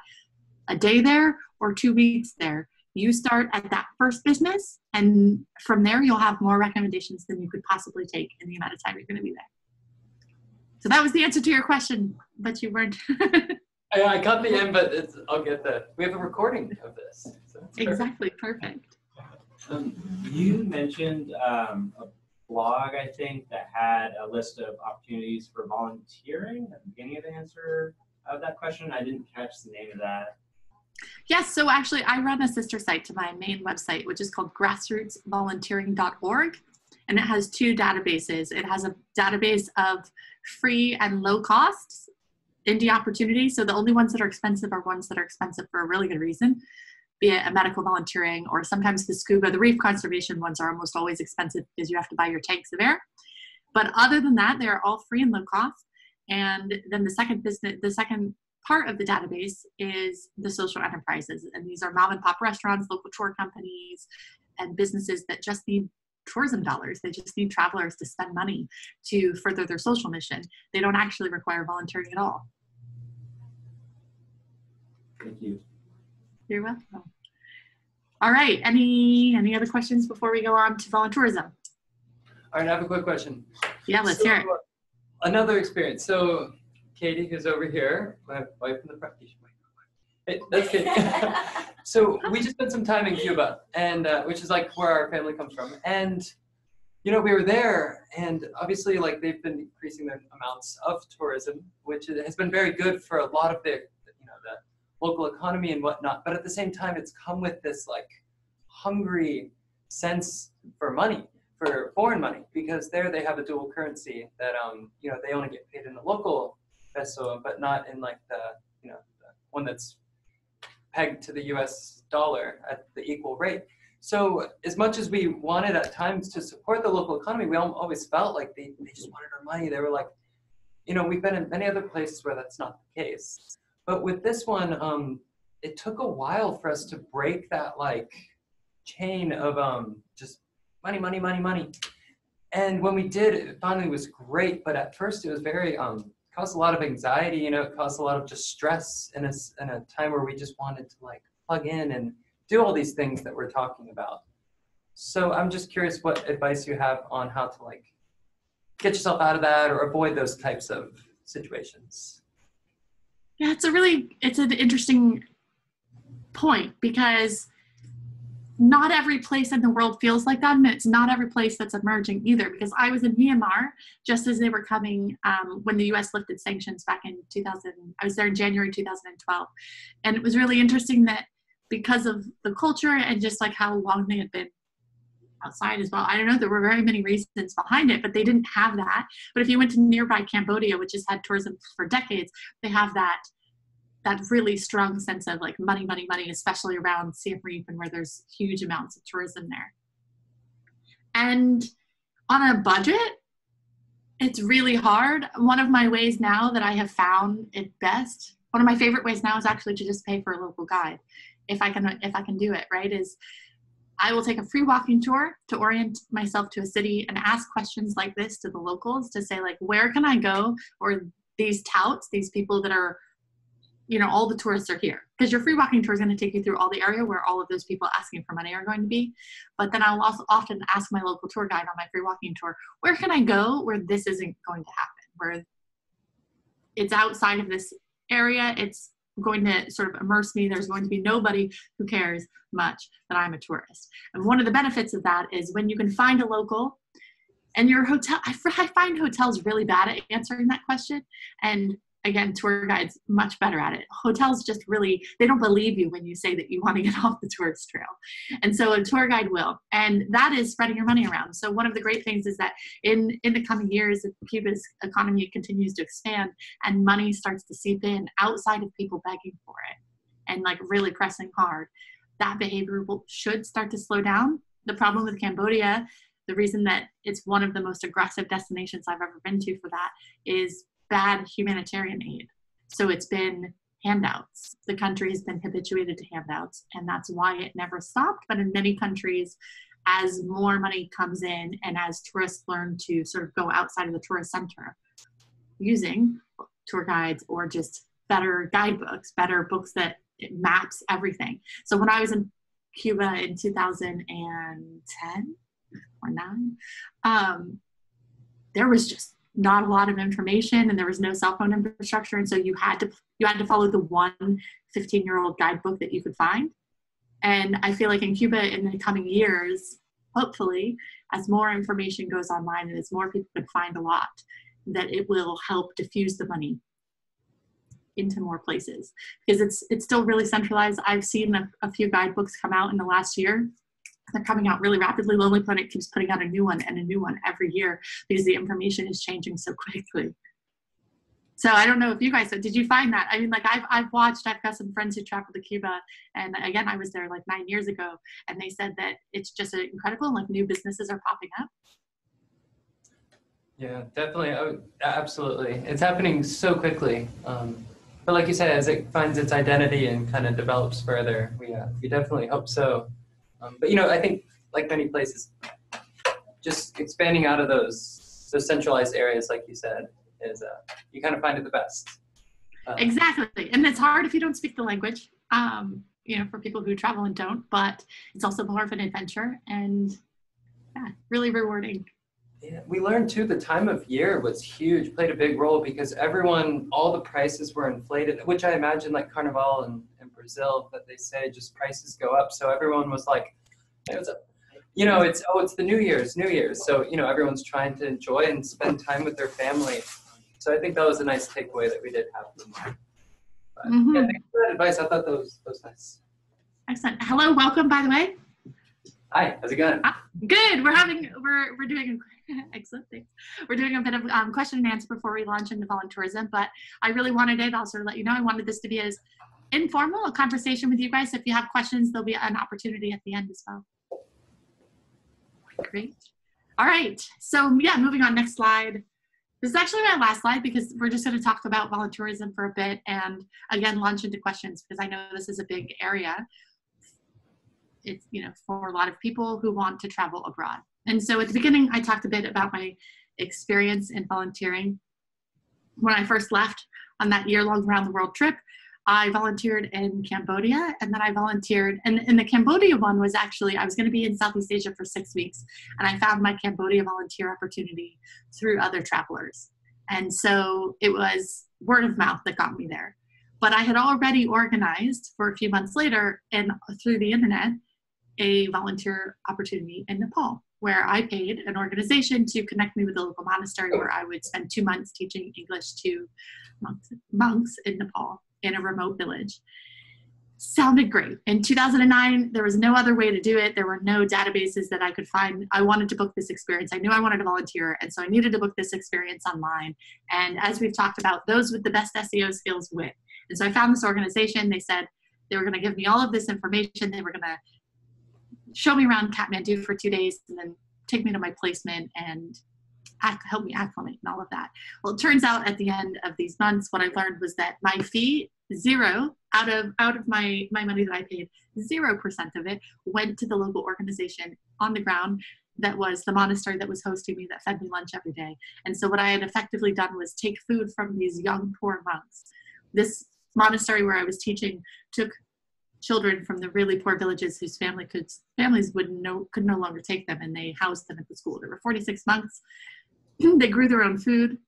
a day there or 2 weeks there, you start at that first business, and from there you'll have more recommendations than you could possibly take in the amount of time you're going to be there. So that was the answer to your question, but you weren't. I got the end, but I'll get we have a recording of this. So exactly, perfect. You mentioned a blog, I think, that had a list of opportunities for volunteering at the beginning of the answer of that question. I didn't catch the name of that. Yes, so actually I run a sister site to my main website, which is called grassrootsvolunteering.org. and it has two databases. It has a database of free and low costs indie opportunities. So the only ones that are expensive are ones that are expensive for a really good reason, be it a medical volunteering, or sometimes the scuba, the reef conservation ones are almost always expensive because you have to buy your tanks of air. But other than that, they're all free and low cost. And then the second part of the database is the social enterprises. And these are mom and pop restaurants, local tour companies, and businesses that just need tourism dollars. They just need travelers to spend money to further their social mission. They don't actually require volunteering at all. Thank you. You're welcome. All right, any other questions before we go on to voluntourism? All right, I have a quick question. Yeah, let's hear it. Another experience. So Katie, who's over here, my wife in the front. Hey, that's Katie. So we just spent some time in Cuba, and which is like where our family comes from. And you know, we were there, and obviously, like they've been increasing their amounts of tourism, which has been very good for a lot of the, you know, the local economy and whatnot. But at the same time, it's come with this like hungry sense for money, for foreign money, because there they have a dual currency that you know, they only get paid in the local peso, but not in like the, you know, the one that's pegged to the US dollar at the equal rate. So as much as we wanted at times to support the local economy, we always felt like they just wanted our money. They were like, you know, we've been in many other places where that's not the case. But with this one, it took a while for us to break that like chain of just money, money, money, money. And when we did, it finally was great. But at first it was very, caused a lot of anxiety, you know, it caused a lot of just stress in a time where we just wanted to like plug in and do all these things that we're talking about. So I'm just curious what advice you have on how to like get yourself out of that or avoid those types of situations. Yeah, it's an interesting point, because not every place in the world feels like that, and it's not every place that's emerging either. Because I was in Myanmar just as they were coming, when the US lifted sanctions back in 2000. I was there in January 2012. And it was really interesting that because of the culture and just like how long they had been outside as well, I don't know, there were very many reasons behind it, but they didn't have that. But if you went to nearby Cambodia, which has had tourism for decades, they have that really strong sense of like money, money, money, especially around Siem Reap and where there's huge amounts of tourism there. And on a budget, it's really hard. One of my ways now that I have found it best, one of my favorite ways now is actually to just pay for a local guide. If I can do it, right, is I will take a free walking tour to orient myself to a city and ask questions like this to the locals to say like, where can I go? Or these touts, these people that are, you know, all the tourists are here, because your free walking tour is going to take you through all the area where all of those people asking for money are going to be. But then I'll also often ask my local tour guide on my free walking tour, where can I go where this isn't going to happen, where it's outside of this area, it's going to sort of immerse me, there's going to be nobody who cares much that I'm a tourist. And one of the benefits of that is when you can find a local, and your hotel, I find hotels really bad at answering that question. And again, tour guides much better at it. Hotels just really, they don't believe you when you say that you want to get off the tourist trail. And so a tour guide will. And that is spreading your money around. So one of the great things is that in the coming years, if Cuba's economy continues to expand and money starts to seep in outside of people begging for it and like really pressing hard, that behavior should start to slow down. The problem with Cambodia, the reason that it's one of the most aggressive destinations I've ever been to for that is bad humanitarian aid. So it's been handouts. The country has been habituated to handouts, and that's why it never stopped. But in many countries, as more money comes in and as tourists learn to sort of go outside of the tourist center using tour guides or just better guidebooks, better books that it maps everything. So when I was in Cuba in 2010 or 9, there was just not a lot of information, and there was no cell phone infrastructure. And so you had to follow the one 15-year-old guidebook that you could find. And I feel like in Cuba in the coming years, hopefully, as more information goes online and as more people can find a lot, that it will help diffuse the money into more places, because it's still really centralized. I've seen a few guidebooks come out in the last year They're coming out really rapidly. Lonely Planet keeps putting out a new one and a new one every year because the information is changing so quickly. So I don't know if you guys, did you find that? I mean, like I've got some friends who traveled to Cuba, and again, I was there like 9 years ago, and they said that it's just incredible, like new businesses are popping up. Yeah, definitely. Absolutely. It's happening so quickly. But like you said, as it finds its identity and kind of develops further, we definitely hope so. But I think like many places, just expanding out of those centralized areas, like you said, is you kind of find it the best. Exactly, and it's hard if you don't speak the language. For people who travel and don't, but it's also more of an adventure and really rewarding. Yeah, we learned too the time of year was huge, played a big role because all the prices were inflated, which I imagine like Carnival in Brazil, that they say just prices go up. So everyone was like, hey, what's up? It's the New Year's. So, everyone's trying to enjoy and spend time with their family. So I think that was a nice takeaway that we did have from that. But, yeah, thanks for that advice. I thought that was nice. Excellent. Hello, welcome, by the way. Hi, how's it going? Good. We're doing excellent. Thanks. We're doing a bit of question and answer before we launch into voluntourism, but I really wanted it. I'll sort of let you know. I wanted this to be as informal, a conversation with you guys. So if you have questions, there'll be an opportunity at the end as well. Great. All right. So moving on. Next slide. This is actually my last slide because we're just going to talk about voluntourism for a bit and again launch into questions because I know this is a big area. It's for a lot of people who want to travel abroad. And so at the beginning, I talked a bit about my experience in volunteering. When I first left on that year-long round the world trip, I volunteered in Cambodia, and then I volunteered, and the Cambodia one was actually, I was going to be in Southeast Asia for 6 weeks, and I found my Cambodia volunteer opportunity through other travelers. And so it was word of mouth that got me there. But I had already organized for a few months later, and through the internet, a volunteer opportunity in Nepal, where I paid an organization to connect me with a local monastery where I would spend 2 months teaching English to monks in Nepal in a remote village. Sounded great. In 2009, there was no other way to do it. There were no databases that I could find. I wanted to book this experience. I knew I wanted to volunteer, and so I needed to book this experience online. And as we've talked about, those with the best SEO skills win. And so I found this organization. They said they were going to give me all of this information. They were going to show me around Kathmandu for 2 days and then take me to my placement and help me acclimate and all of that. Well, it turns out at the end of these months, what I learned was that my fee, zero, out of my money that I paid, 0% of it went to the local organization on the ground that was the monastery that was hosting me, that fed me lunch every day. And so what I had effectively done was take food from these young, poor monks. This monastery where I was teaching took children from the really poor villages whose families could no longer take them, and they housed them at the school. There were 46 monks. They grew their own food.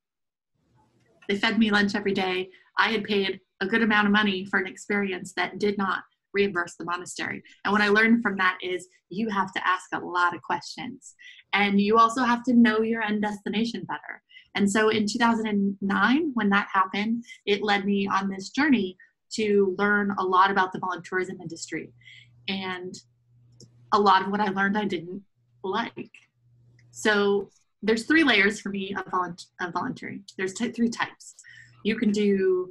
They fed me lunch every day. I had paid a good amount of money for an experience that did not reimburse the monastery. And what I learned from that is you have to ask a lot of questions, and you also have to know your end destination better. And so in 2009, when that happened, it led me on this journey to learn a lot about the voluntourism industry. And a lot of what I learned I didn't like. So there's 3 layers for me of volunteering. There's 3 types. You can do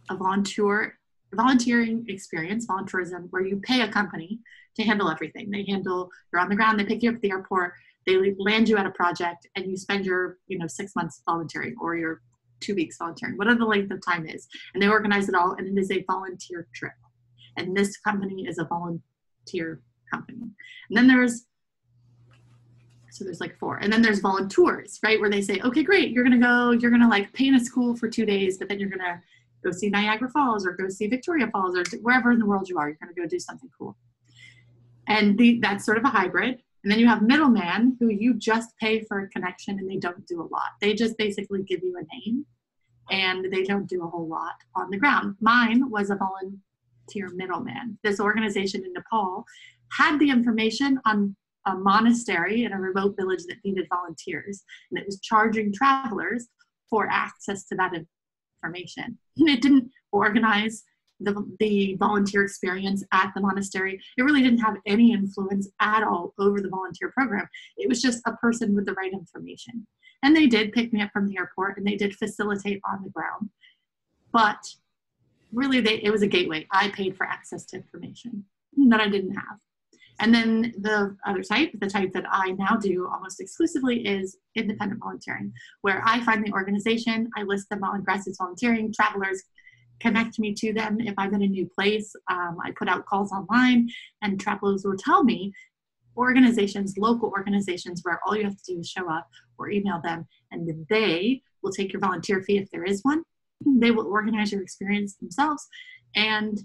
a volunteering experience, voluntourism, where you pay a company to handle everything. You're on the ground, they pick you up at the airport, they land you at a project, and you spend your 6 months volunteering, or your 2 weeks volunteering, whatever the length of time is. And they organize it all, and it is a volunteer trip. And this company is a volunteer company. And then there's like 4. And then there's voluntours, right? Where they say, okay, great, you're gonna like paint a school for 2 days, but then you're gonna go see Niagara Falls or go see Victoria Falls or wherever in the world you are, you're gonna go do something cool. And that's sort of a hybrid. And then you have middleman, who you just pay for a connection and they don't do a lot. They just basically give you a name and they don't do a whole lot on the ground. Mine was a volunteer middleman. This organization in Nepal had the information on a monastery in a remote village that needed volunteers, and it was charging travelers for access to that information. And it didn't organize the volunteer experience at the monastery, it really didn't have any influence at all over the volunteer program. It was just a person with the right information. And they did pick me up from the airport, and they did facilitate on the ground. But really, it was a gateway. I paid for access to information that I didn't have. And then the other type, the type that I now do almost exclusively, is independent volunteering, where I find the organization, I list them on grassroots volunteering, travelers connect me to them. If I'm in a new place, I put out calls online, and travelers will tell me organizations, local organizations, where all you have to do is show up or email them, and they will take your volunteer fee if there is one. They will organize your experience themselves and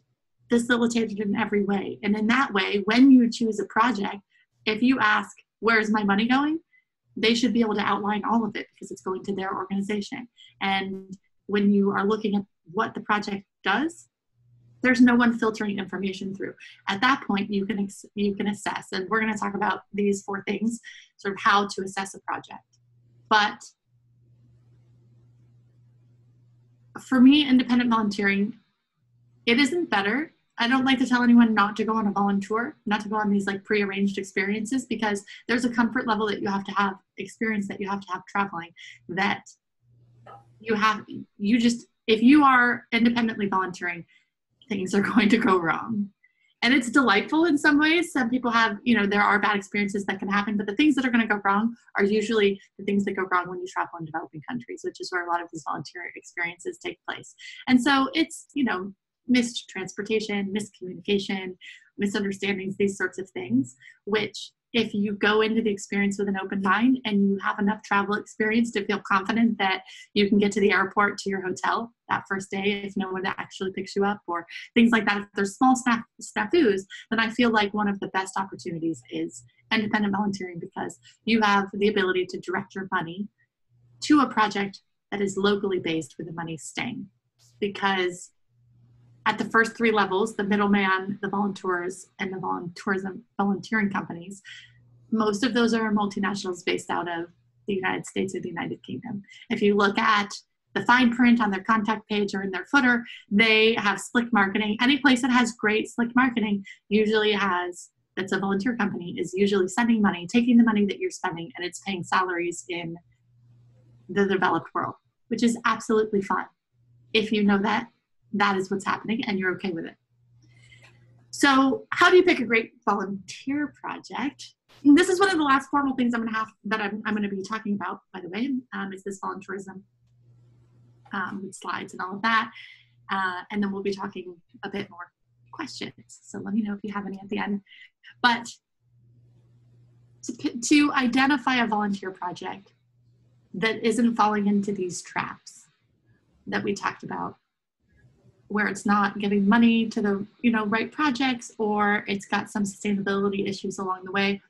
facilitate it in every way. And in that way, when you choose a project, if you ask, where's my money going? They should be able to outline all of it because it's going to their organization. And when you are looking at what the project does, there's no one filtering information through. At that point, you can assess. And we're going to talk about these 4 things, sort of how to assess a project. But for me, independent volunteering, it isn't better. I don't like to tell anyone not to go on a volunteer, not to go on these like prearranged experiences, because there's a comfort level that you have to have, experience that you have to have traveling, that if you are independently volunteering, things are going to go wrong. And it's delightful in some ways. Some people have, there are bad experiences that can happen, but the things that are going to go wrong are usually the things that go wrong when you travel in developing countries, which is where a lot of these volunteer experiences take place. And so it's, missed transportation, miscommunication, misunderstandings, these sorts of things, which if you go into the experience with an open mind and you have enough travel experience to feel confident that you can get to the airport, to your hotel that first day if no one actually picks you up or things like that, if there's small snafus, then I feel like one of the best opportunities is independent volunteering, because you have the ability to direct your money to a project that is locally based where the money's staying. Because at the first 3 levels, the middleman, the volunteers, and the volunteering companies, most of those are multinationals based out of the United States or the United Kingdom. If you look at the fine print on their contact page or in their footer, they have slick marketing. Any place that has great slick marketing usually that's a volunteer company, is usually sending money, taking the money that you're spending, and it's paying salaries in the developed world, which is absolutely fine if you know that is what's happening and you're okay with it. So how do you pick a great volunteer project? And this is one of the last formal things I'm going to be talking about, by the way, is this voluntourism with slides and all of that. And then we'll be talking a bit more questions. So let me know if you have any at the end. But to identify a volunteer project that isn't falling into these traps that we talked about, where it's not giving money to the right projects, or it's got some sustainability issues along the way,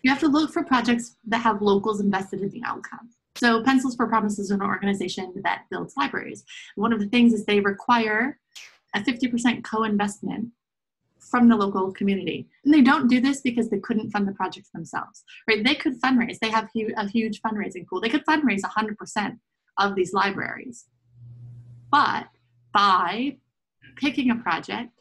you have to look for projects that have locals invested in the outcome. So Pencils for Promise is an organization that builds libraries. One of the things is they require a 50% co-investment from the local community. And they don't do this because they couldn't fund the projects themselves, right? They could fundraise. They have a huge fundraising pool. They could fundraise 100% of these libraries. But by picking a project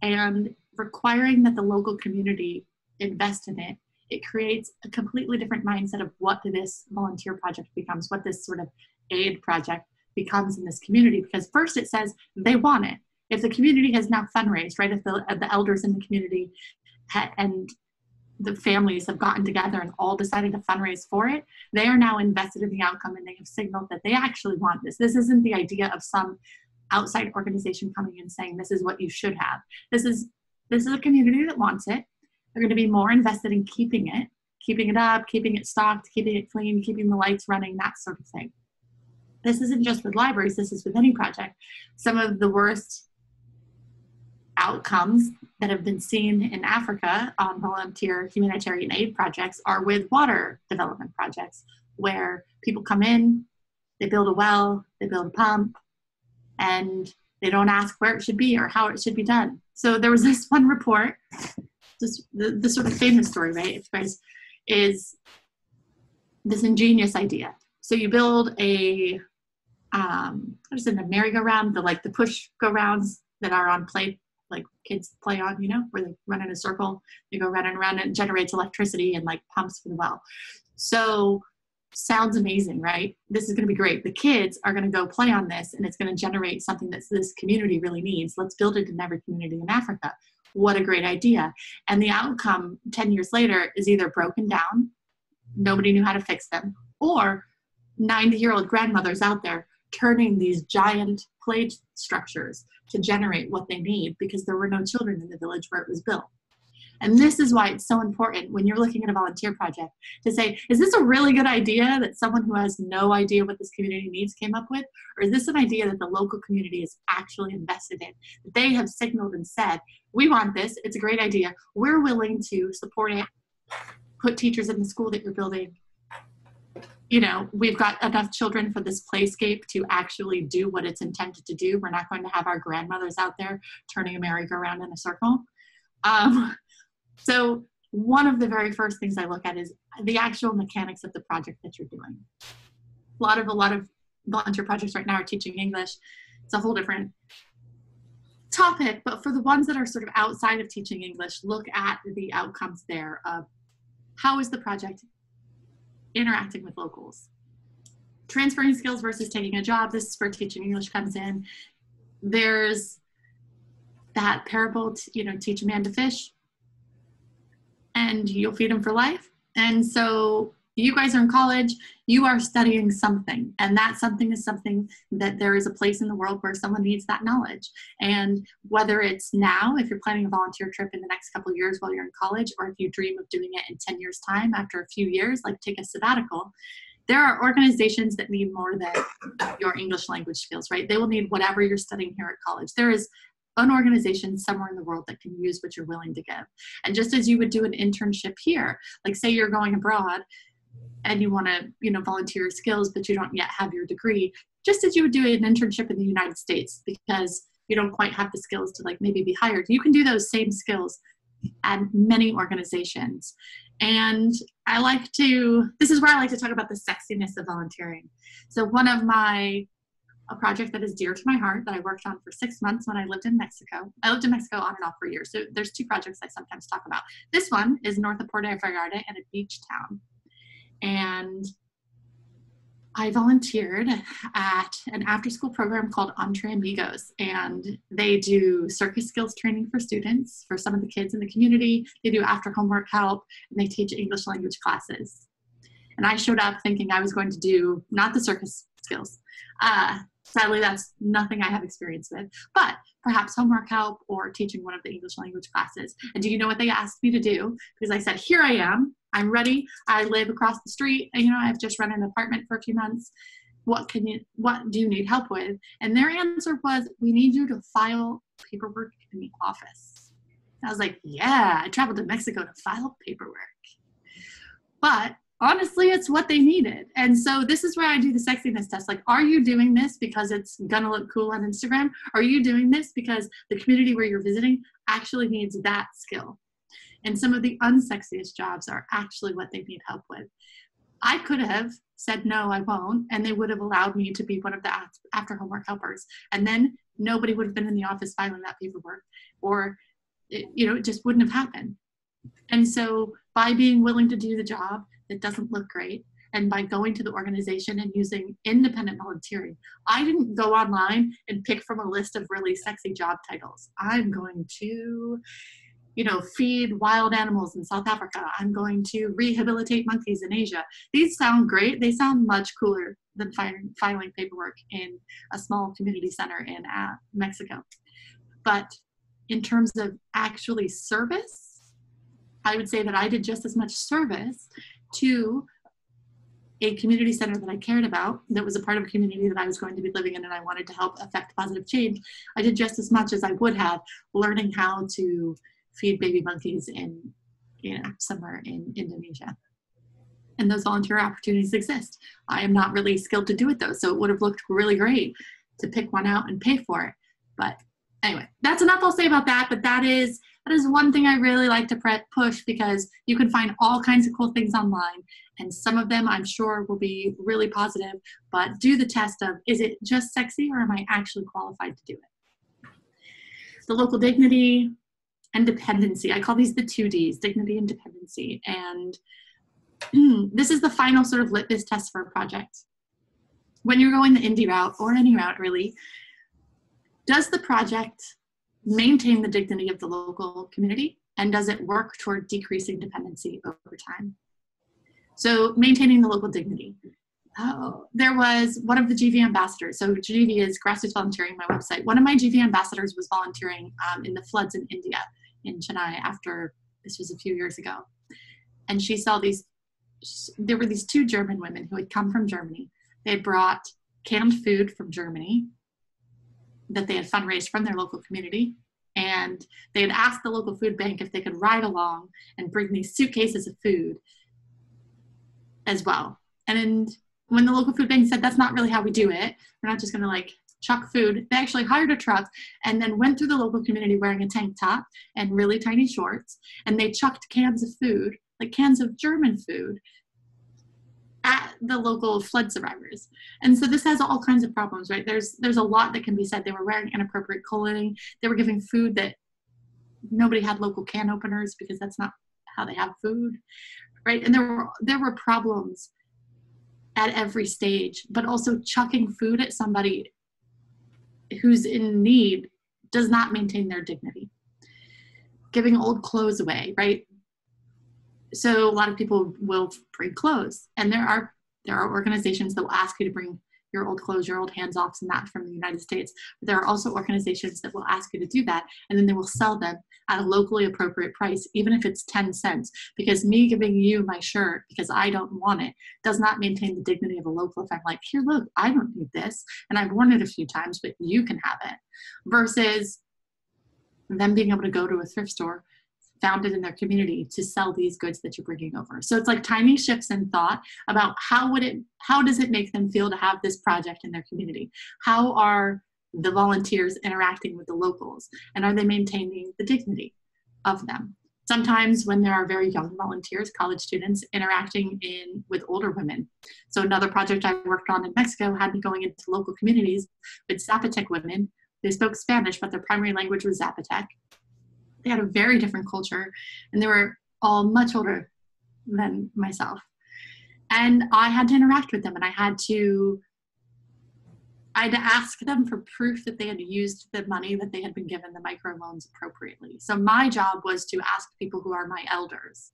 and requiring that the local community invest in it, it creates a completely different mindset of what this volunteer project becomes, what this sort of aid project becomes in this community. Because first it says they want it. If the community has now fundraised, right, if the elders in the community and the families have gotten together and all decided to fundraise for it, they are now invested in the outcome, and they have signaled that they actually want this. This isn't the idea of some outside organization coming in saying this is what you should have. This is a community that wants it. They're going to be more invested in keeping it up, keeping it stocked, keeping it clean, keeping the lights running, that sort of thing. This isn't just with libraries, this is with any project. Some of the worst outcomes that have been seen in Africa on volunteer humanitarian aid projects are with water development projects, where people come in, they build a well, they build a pump, and they don't ask where it should be or how it should be done. So there was this one report, the sort of famous story, right, is this ingenious idea. So you build a what is it, a merry-go-round, the push go-rounds that are on play, like kids play on, where they run in a circle, they go round and around, and it generates electricity and like pumps for the well. So sounds amazing, right? This is going to be great. The kids are going to go play on this, and it's going to generate something that this community really needs. Let's build it in every community in Africa. What a great idea. And the outcome 10 years later is either broken down, nobody knew how to fix them, or 90-year-old grandmothers out there turning these giant play structures to generate what they need because there were no children in the village where it was built. And this is why it's so important when you're looking at a volunteer project to say, is this a really good idea that someone who has no idea what this community needs came up with? Or is this an idea that the local community is actually invested in? That they have signaled and said, we want this, it's a great idea, we're willing to support it, put teachers in the school that you're building. We've got enough children for this playscape to actually do what it's intended to do. We're not going to have our grandmothers out there turning a merry-go-round in a circle. So one of the very first things I look at is the actual mechanics of the project that you're doing. A lot of volunteer projects right now are teaching English. It's a whole different topic, but for the ones that are sort of outside of teaching English, look at the outcomes there of how is the project interacting with locals. Transferring skills versus taking a job. This is where teaching English comes in. There's that parable, teach a man to fish and you'll feed him for life. And so you guys are in college, you are studying something, and that something is something that there is a place in the world where someone needs that knowledge. And whether it's now, if you're planning a volunteer trip in the next couple of years while you're in college, or if you dream of doing it in 10 years time after a few years, like take a sabbatical, there are organizations that need more than your English language skills, right? They will need whatever you're studying here at college. There is an organization somewhere in the world that can use what you're willing to give. And just as you would do an internship here, like say you're going abroad and you want to, volunteer your skills, but you don't yet have your degree, just as you would do an internship in the United States because you don't quite have the skills to maybe be hired. You can do those same skills at many organizations. And this is where I like to talk about the sexiness of volunteering. So a project that is dear to my heart that I worked on for 6 months when I lived in Mexico. I lived in Mexico on and off for years. So there's 2 projects I sometimes talk about. This one is north of Puerto Vallarta and a beach town. And I volunteered at an after-school program called Entre Amigos, and they do circus skills training for students, for some of the kids in the community. They do after homework help, and they teach English language classes. And I showed up thinking I was going to do not the circus skills. Sadly, that's nothing I have experience with, but perhaps homework help or teaching one of the English language classes. And do you know what they asked me to do? Because I said, here I am, I'm ready. I live across the street. And, I've just run an apartment for a few months. What do you need help with? And their answer was, we need you to file paperwork in the office. And I was like, yeah, I traveled to Mexico to file paperwork. But honestly, it's what they needed. And so this is where I do the sexiness test. Are you doing this because it's gonna look cool on Instagram? Are you doing this because the community where you're visiting actually needs that skill? And some of the unsexiest jobs are actually what they need help with. I could have said, no, I won't. And they would have allowed me to be one of the after homework helpers. And then nobody would have been in the office filing that paperwork, or it just wouldn't have happened. And so by being willing to do the job that doesn't look great, and by going to the organization and using independent volunteering, I didn't go online and pick from a list of really sexy job titles. I'm going to, feed wild animals in South Africa. I'm going to rehabilitate monkeys in Asia. These sound great. They sound much cooler than filing paperwork in a small community center in Mexico. But in terms of actually service, I would say that I did just as much service to a community center that I cared about, that was a part of a community that I was going to be living in and I wanted to help affect positive change. I did just as much as I would have learning how to feed baby monkeys in, somewhere in Indonesia. And those volunteer opportunities exist. I am not really skilled to do it though, so it would have looked really great to pick one out and pay for it. But anyway, that's enough I'll say about that, but that is That is one thing I really like to push, because you can find all kinds of cool things online, and some of them I'm sure will be really positive, but do the test of, is it just sexy or am I actually qualified to do it? The local dignity and dependency. I call these the 2Ds, dignity and dependency. And this is the final sort of litmus test for a project. When you're going the indie route, or any route really, does the project maintain the dignity of the local community, and does it work toward decreasing dependency over time? So maintaining the local dignity. There was one of the GV ambassadors. So GV is grassroots volunteering, my website. One of my GV ambassadors was volunteering in the floods in India, in Chennai, after, this was a few years ago. And she saw there were these 2 German women who had come from Germany. They had brought canned food from Germany that they had fundraised from their local community. And they had asked the local food bank if they could ride along and bring these suitcases of food as well. And when the local food bank said, that's not really how we do it, we're not just gonna like chuck food, they actually hired a truck and then went through the local community wearing a tank top and really tiny shorts. And they chucked cans of food, like cans of German food, at the local flood survivors. And so this has all kinds of problems, right? There's a lot that can be said. They were wearing inappropriate clothing. They were giving food that nobody had local can openers, because that's not how they have food, right? And there were problems at every stage, but also chucking food at somebody who's in need does not maintain their dignity. Giving old clothes away, right? So a lot of people will bring clothes, and there are organizations that will ask you to bring your old clothes, your old hands-offs, and that from the United States. But there are also organizations that will ask you to do that, and then they will sell them at a locally appropriate price, even if it's 10 cents, because me giving you my shirt because I don't want it does not maintain the dignity of a local. If I'm like, here, look, I don't need this, and I've worn it a few times, but you can have it, versus them being able to go to a thrift store founded in their community to sell these goods that you're bringing over. So it's like tiny shifts in thought about how does it make them feel to have this project in their community? How are the volunteers interacting with the locals? And are they maintaining the dignity of them? Sometimes when there are very young volunteers, college students, interacting with older women. So another project I worked on in Mexico had me going into local communities with Zapotec women. They spoke Spanish, but their primary language was Zapotec. They had a very different culture, and they were all much older than myself. And I had to interact with them, and I had to ask them for proof that they had used the money that they had been given, the microloans, appropriately. So my job was to ask people who are my elders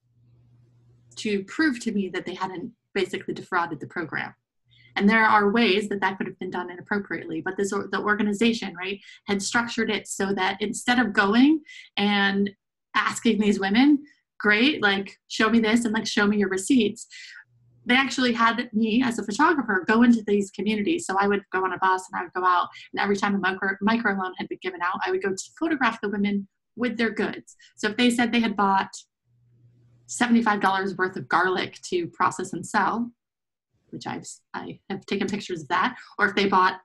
to prove to me that they hadn't basically defrauded the program. And there are ways that could have been done inappropriately, but the organization, right, had structured it so that instead of going and asking these women, great, like, show me this and like, show me your receipts, they actually had me as a photographer go into these communities. So I would go on a bus and I would go out, and every time a microloan had been given out, I would go to photograph the women with their goods. So if they said they had bought $75 worth of garlic to process and sell, which I have taken pictures of that, or if they bought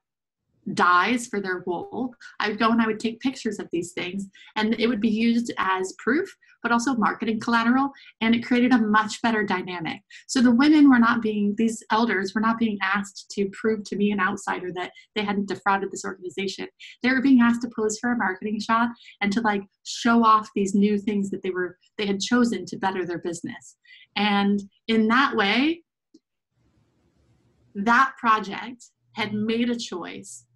dyes for their wool, I would go and I would take pictures of these things, and it would be used as proof, but also marketing collateral, and it created a much better dynamic. So the women these elders were not being asked to prove to me, an outsider, that they hadn't defrauded this organization. They were being asked to pose for a marketing shot and to like show off these new things that they had chosen to better their business. And in that way, that project had made a choice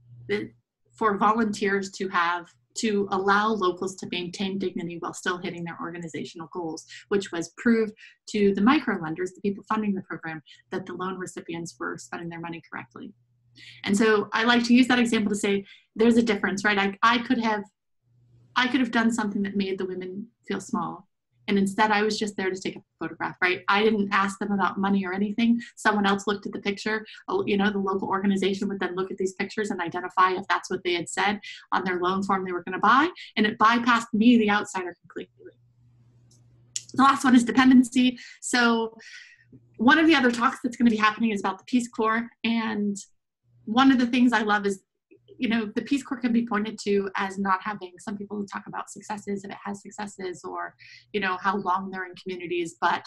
for volunteers to allow locals to maintain dignity while still hitting their organizational goals, which was prove to the microlenders, the people funding the program, that the loan recipients were spending their money correctly. And so I like to use that example to say there's a difference, right? I could have done something that made the women feel small. And instead, I was just there to take a photograph, right? I didn't ask them about money or anything. Someone else looked at the picture. The local organization would then look at these pictures and identify if that's what they had said on their loan form they were going to buy. And it bypassed me, the outsider, completely. The last one is dependency. So one of the other talks that's going to be happening is about the Peace Corps. And one of the things I love is you know, the Peace Corps can be pointed to as not having, some people talk about successes, if it has successes, or, you know, how long they're in communities. But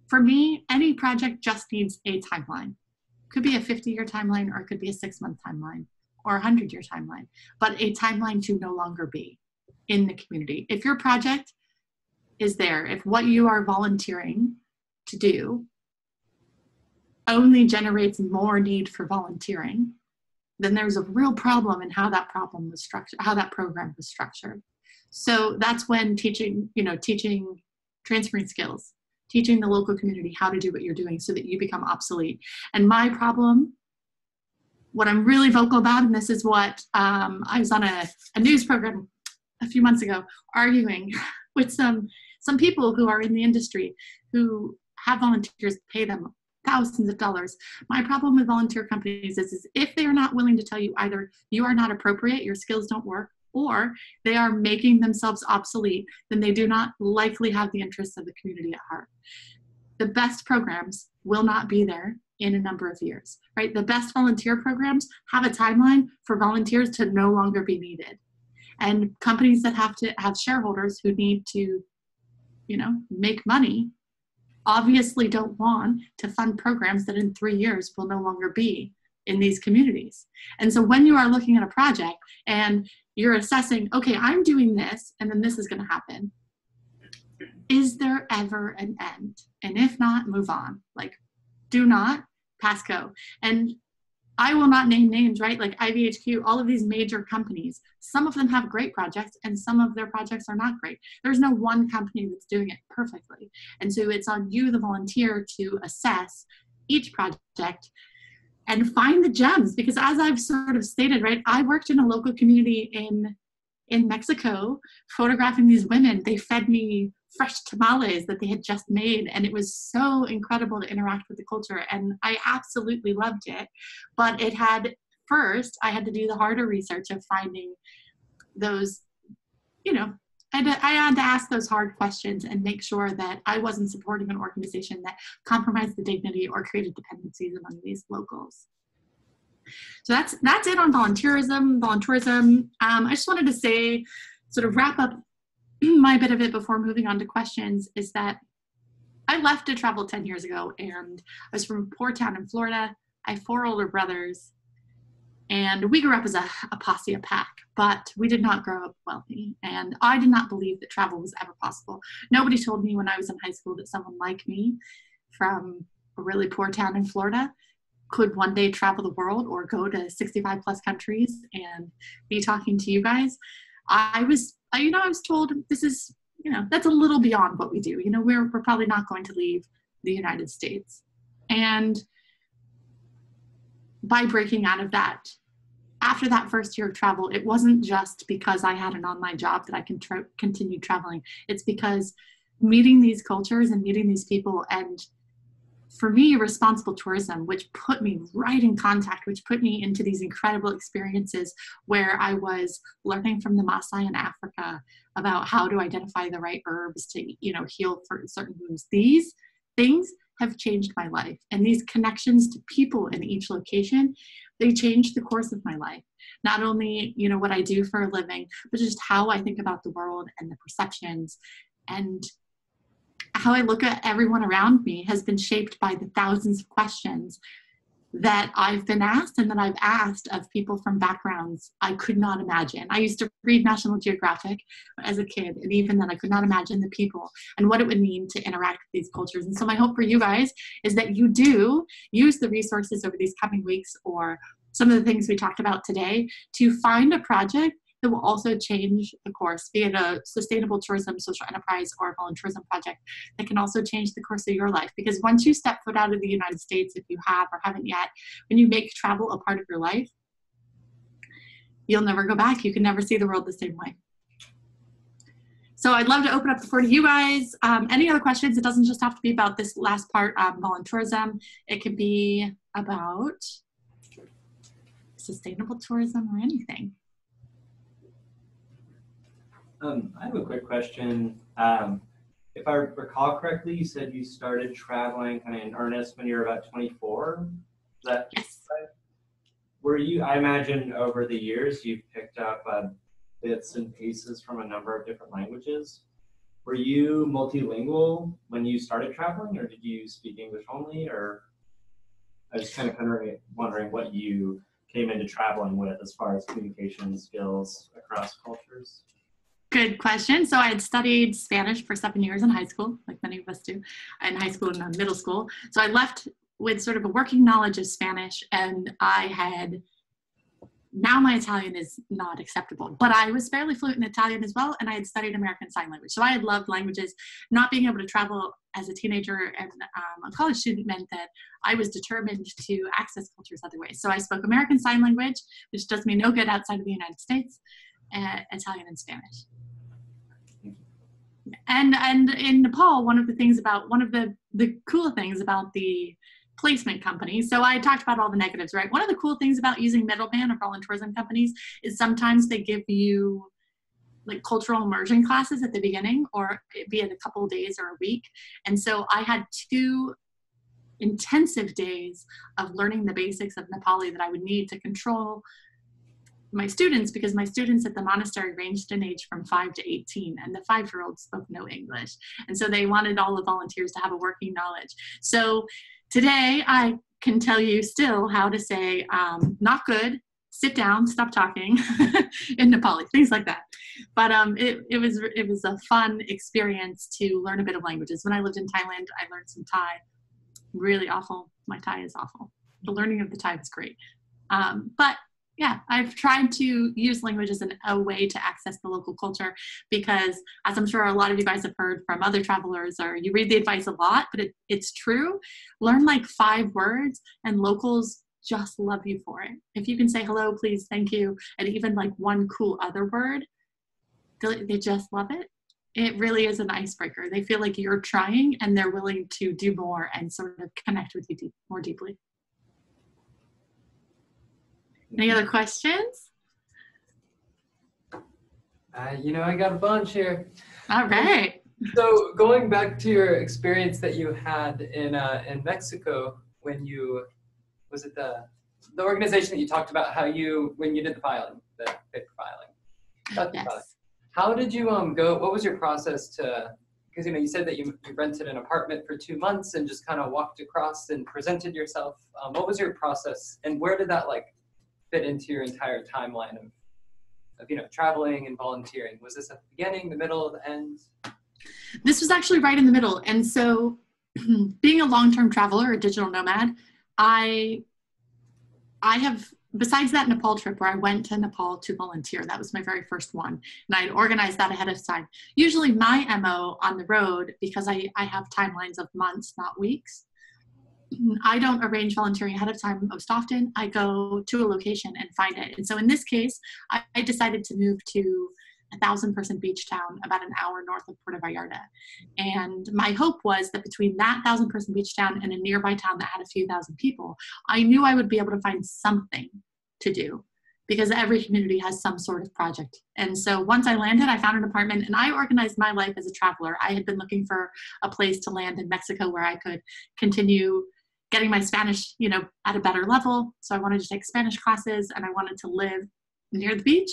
for me, any project just needs a timeline. Could be a 50-year timeline, or it could be a 6-month timeline, or a 100-year timeline, but a timeline to no longer be in the community. If your project is there, if what you are volunteering to do only generates more need for volunteering, then there's a real problem in how that problem was structured, how that program was structured. So that's when teaching, you know, teaching transferring skills, teaching the local community how to do what you're doing so that you become obsolete. And my problem, what I'm really vocal about, and this is what I was on a news program a few months ago arguing with some people who are in the industry who have volunteers, pay them thousands of dollars. My problem with volunteer companies is if they are not willing to tell you either you are not appropriate, your skills don't work, or they are making themselves obsolete, then they do not likely have the interests of the community at heart. The best programs will not be there in a number of years, right? The best volunteer programs have a timeline for volunteers to no longer be needed. And companies that have to have shareholders who need to, you know, make money obviously don't want to fund programs that in 3 years will no longer be in these communities. And so when you are looking at a project and you're assessing, okay, I'm doing this and then this is going to happen, is there ever an end? And if not, move on. Like, do not pass go. And I will not name names, right? Like IVHQ, all of these major companies, some of them have great projects and some of their projects are not great. There's no one company that's doing it perfectly. And so it's on you, the volunteer, to assess each project and find the gems. Because as I've sort of stated, right, I worked in a local community in Mexico, photographing these women. They fed me fresh tamales that they had just made, and it was so incredible to interact with the culture, and I absolutely loved it. But it had, first I had to do the harder research of finding those, you know, I had to ask those hard questions and make sure that I wasn't supporting an organization that compromised the dignity or created dependencies among these locals. So that's it on voluntourism. I just wanted to say, sort of wrap up my bit of it before moving on to questions, is that I left to travel 10 years ago, and I was from a poor town in Florida. I have 4 older brothers, and we grew up as a posse, a pack, but we did not grow up wealthy, and I did not believe that travel was ever possible. Nobody told me when I was in high school that someone like me from a really poor town in Florida could one day travel the world or go to 65 plus countries and be talking to you guys. I was told this is, you know, that's a little beyond what we do. You know, we're probably not going to leave the United States. And by breaking out of that, after that first year of travel, it wasn't just because I had an online job that I can continue traveling. It's because meeting these cultures and meeting these people, and for me, responsible tourism, which put me right in contact, which put me into these incredible experiences where I was learning from the Maasai in Africa about how to identify the right herbs to, you know, heal for certain wounds. These things have changed my life. And these connections to people in each location, they changed the course of my life. Not only, you know, what I do for a living, but just how I think about the world and the perceptions, and how I look at everyone around me has been shaped by the thousands of questions that I've been asked and that I've asked of people from backgrounds I could not imagine. I used to read National Geographic as a kid, and even then I could not imagine the people and what it would mean to interact with these cultures. And so my hope for you guys is that you do use the resources over these coming weeks, or some of the things we talked about today, to find a project that will also change the course, be it a sustainable tourism, social enterprise, or a volunteerism project that can also change the course of your life. Because once you step foot out of the United States, if you have or haven't yet, when you make travel a part of your life, you'll never go back. You can never see the world the same way. So I'd love to open up the floor to you guys. Any other questions? It doesn't just have to be about this last part, voluntourism. It could be about sustainable tourism or anything. I have a quick question. If I recall correctly, you said you started traveling kind of in earnest when you were about 24. Is that yes? Right? I imagine over the years you've picked up bits and pieces from a number of different languages. Were you multilingual when you started traveling, or did you speak English only? Or I was kind of wondering what you came into traveling with as far as communication skills across cultures. Good question. So I had studied Spanish for 7 years in high school, like many of us do, in high school and middle school. So I left with sort of a working knowledge of Spanish, and now my Italian is not acceptable, but I was fairly fluent in Italian as well, and I had studied American Sign Language. So I had loved languages. Not being able to travel as a teenager and a college student meant that I was determined to access cultures other ways. So I spoke American Sign Language, which does me no good outside of the United States, Italian and Spanish. And in Nepal, one of the cool things about the placement companies, so I talked about all the negatives, right? One of the cool things about using middleman or voluntourism companies is sometimes they give you like cultural immersion classes at the beginning, or be it a couple of days or a week. And so I had 2 intensive days of learning the basics of Nepali that I would need to control my students, because my students at the monastery ranged in age from 5 to 18, and the 5-year-olds spoke no English. And so they wanted all the volunteers to have a working knowledge. So today I can tell you still how to say, not good, sit down, stop talking in Nepali, things like that. But it was a fun experience to learn a bit of languages. When I lived in Thailand, I learned some Thai. Really awful. My Thai is awful. The learning of the Thai was great. But yeah, I've tried to use language as a way to access the local culture, because as I'm sure a lot of you guys have heard from other travelers, or you read the advice a lot, but it's true. Learn like 5 words and locals just love you for it. If you can say hello, please, thank you, and even like one cool other word, they just love it. It really is an icebreaker. They feel like you're trying and they're willing to do more and sort of connect with you more deeply. Any other questions? I got a bunch here. All right. So going back to your experience that you had in Mexico, when was it the organization that you talked about when you did the filing, the paper filing? Yes. How did you go? What was your process because you said that you rented an apartment for 2 months and just kind of walked across and presented yourself. What was your process, and where did that fit into your entire timeline of traveling and volunteering? Was this at the beginning, the middle, the end? This was actually right in the middle. And so being a long-term traveler, a digital nomad, I have, besides that Nepal trip where I went to Nepal to volunteer, that was my very first one. And I'd organized that ahead of time. Usually my MO on the road, because I have timelines of months, not weeks, I don't arrange volunteering ahead of time most often. I go to a location and find it. And so in this case, I decided to move to a 1,000-person beach town about an hour north of Puerto Vallarta. And my hope was that between that 1,000-person beach town and a nearby town that had a few thousand people, I knew I would be able to find something to do, because every community has some sort of project. And so once I landed, I found an apartment, and I organized my life as a traveler. I had been looking for a place to land in Mexico where I could continue getting my Spanish, at a better level. So I wanted to take Spanish classes, and I wanted to live near the beach,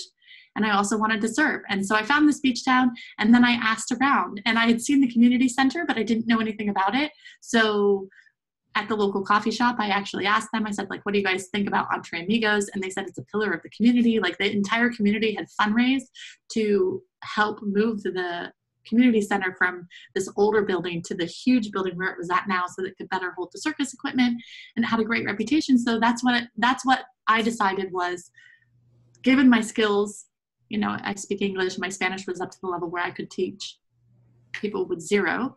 and I also wanted to serve. And so I found this beach town, and then I asked around, and I had seen the community center, but I didn't know anything about it. So at the local coffee shop, I actually asked them, I said, what do you guys think about Entre Amigos? And they said it's a pillar of the community. The entire community had fundraised to help move the community center from this older building to the huge building where it was at now, so that it could better hold the circus equipment, and it had a great reputation. So that's what I decided was, given my skills, I speak English, my Spanish was up to the level where I could teach people with 0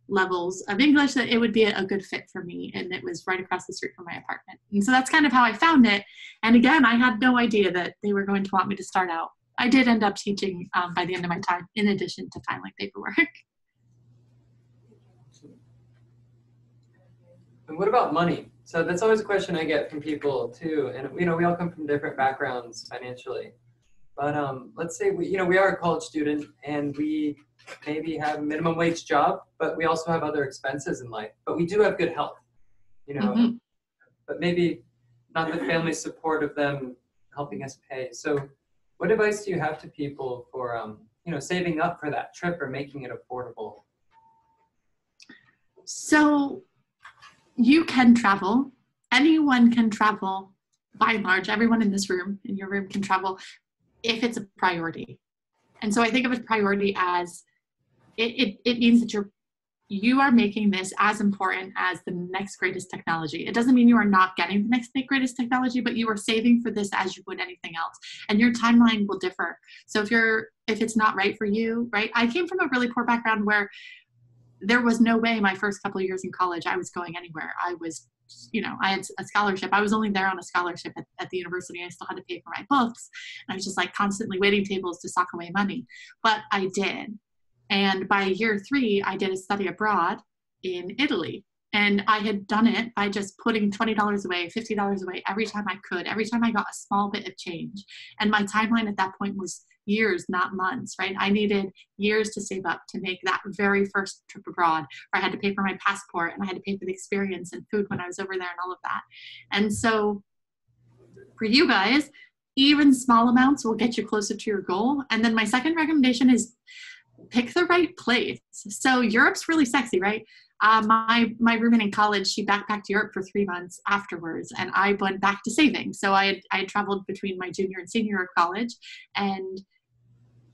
levels of English, that it would be a good fit for me. And it was right across the street from my apartment. And so that's kind of how I found it. And again, I had no idea that they were going to want me to start out. I did end up teaching by the end of my time, in addition to filing paperwork. And what about money? So that's always a question I get from people too. And we all come from different backgrounds financially. But let's say we are a college student, and we maybe have a minimum wage job, but we also have other expenses in life. But we do have good health, Mm-hmm. But maybe not the family support of them helping us pay. So what advice do you have to people for, saving up for that trip or making it affordable? So you can travel. Anyone can travel. By and large, everyone in this room, in your room, can travel if it's a priority. And so I think of a priority as it means that you are making this as important as the next greatest technology. It doesn't mean you are not getting the next greatest technology, but you are saving for this as you would anything else. And your timeline will differ. So if it's not right for you, right? I came from a really poor background where there was no way my first couple of years in college I was going anywhere. I was, I had a scholarship. I was only there on a scholarship at the university. I still had to pay for my books. And I was just like constantly waiting tables to sock away money. But I did. And by year 3, I did a study abroad in Italy. And I had done it by just putting $20 away, $50 away every time I could, every time I got a small bit of change. And my timeline at that point was years, not months, right? I needed years to save up to make that very first trip abroad, where I had to pay for my passport and I had to pay for the experience and food when I was over there and all of that. And so for you guys, even small amounts will get you closer to your goal. And then my second recommendation is pick the right place. So Europe's really sexy, right? My roommate in college, she backpacked Europe for 3 months afterwards, and I went back to saving. So I had traveled between my junior and senior year of college, and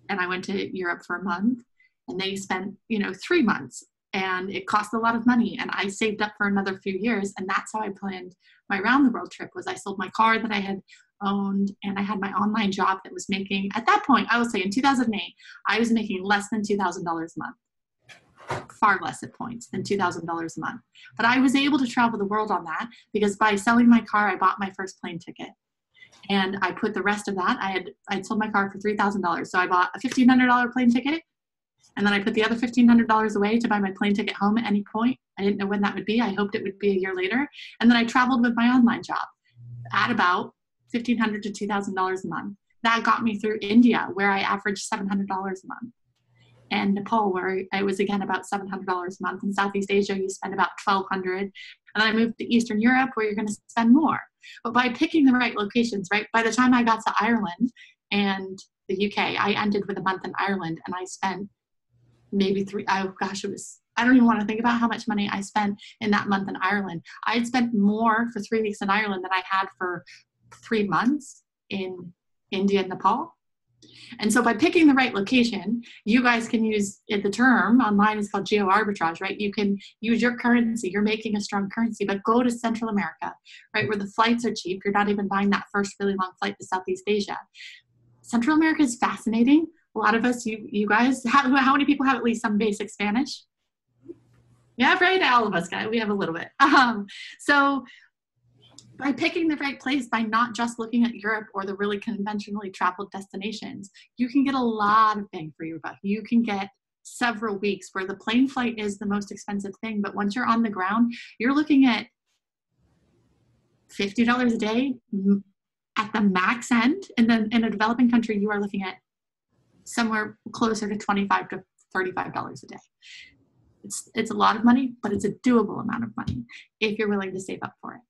I went to Europe for a month, and they spent 3 months, and it cost a lot of money, and I saved up for another few years, and that's how I planned my round the world trip. Was I sold my car that I had owned, and I had my online job that was making, at that point, I will say in 2008, I was making less than $2,000 a month. Far less at points than $2,000 a month. But I was able to travel the world on that because by selling my car, I bought my first plane ticket. And I put the rest of that, I'd sold my car for $3,000. So I bought a $1,500 plane ticket. And then I put the other $1,500 away to buy my plane ticket home at any point. I didn't know when that would be. I hoped it would be a year later. And then I traveled with my online job at about $1,500 to $2,000 a month. That got me through India, where I averaged $700 a month. And Nepal, where I was again about $700 a month. In Southeast Asia, you spend about $1,200. And then I moved to Eastern Europe, where you're going to spend more. But by picking the right locations, right, by the time I got to Ireland and the UK, I ended with a month in Ireland, and I spent maybe I don't even want to think about how much money I spent in that month in Ireland. I had spent more for 3 weeks in Ireland than I had for 3 months in India and Nepal. And so by picking the right location, you guys can use the term online is called geo arbitrage, right? You can use your currency. You're making a strong currency, but go to Central America, right? Where the flights are cheap. You're not even buying that first really long flight to Southeast Asia. Central America is fascinating. A lot of us, you guys, how many people have at least some basic Spanish? Yeah, right. All of us, guys, we have a little bit. So by picking the right place, by not just looking at Europe or the really conventionally traveled destinations, you can get a lot of bang for your buck. You can get several weeks where the plane flight is the most expensive thing, but once you're on the ground, you're looking at $50 a day at the max end. And then in a developing country, you are looking at somewhere closer to $25 to $35 a day. It's a lot of money, but it's a doable amount of money if you're willing to save up for it.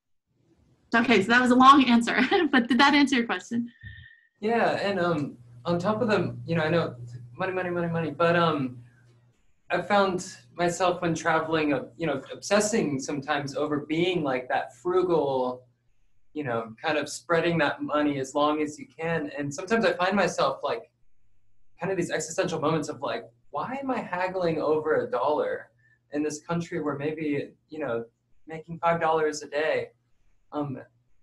Okay, so that was a long answer, but did that answer your question? Yeah, and on top of them, I know money, but I found myself when traveling, obsessing sometimes over being like that frugal, kind of spreading that money as long as you can. And sometimes I find myself like kind of these existential moments of like, why am I haggling over $1 in this country where maybe, making $5 a day?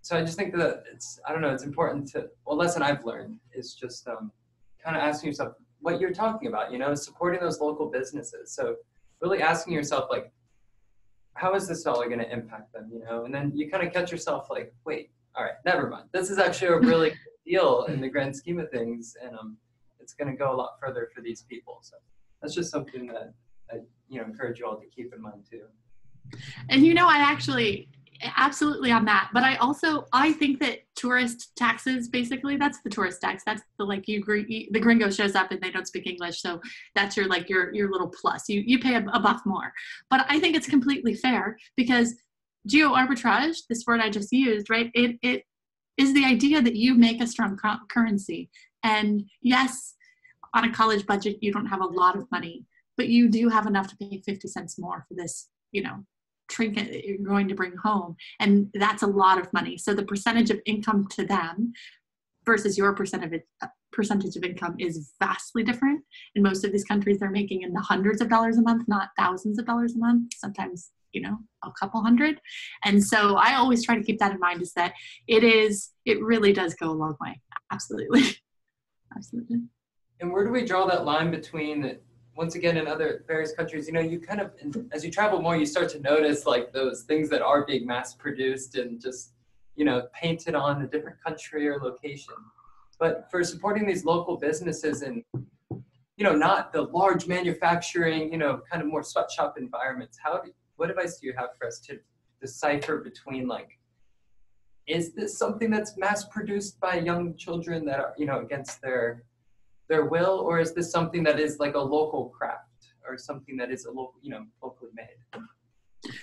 So I just think that it's important to, a lesson I've learned is just kind of asking yourself what you're talking about, supporting those local businesses. So really asking yourself, like, how is this dollar going to impact them, And then you kind of catch yourself like, wait, all right, never mind. This is actually a really good deal in the grand scheme of things. And it's going to go a lot further for these people. So that's just something that I, encourage you all to keep in mind too. And I actually, absolutely on that. But I think that tourist taxes, basically, that's the tourist tax. That's the, like, the gringo shows up and they don't speak English. So that's your little plus. You pay a buck more. But I think it's completely fair because geo-arbitrage, this word I just used, right? It is the idea that you make a strong currency. And yes, on a college budget, you don't have a lot of money, but you do have enough to pay 50 cents more for this, trinket that you're going to bring home. And that's a lot of money. So the percentage of income to them versus your percentage of income is vastly different. In most of these countries, they're making in the hundreds of dollars a month, not thousands of dollars a month, sometimes, a couple hundred. And so I always try to keep that in mind, is that it really does go a long way. Absolutely. Absolutely. And where do we draw that line between, once again, in other various countries, you kind of, as you travel more, you start to notice like those things that are being mass produced and just, painted on a different country or location. But for supporting these local businesses and, not the large manufacturing, kind of more sweatshop environments, what advice do you have for us to decipher between is this something that's mass produced by young children that are, against their will, or is this something that is like a local craft or something that is a local, locally made?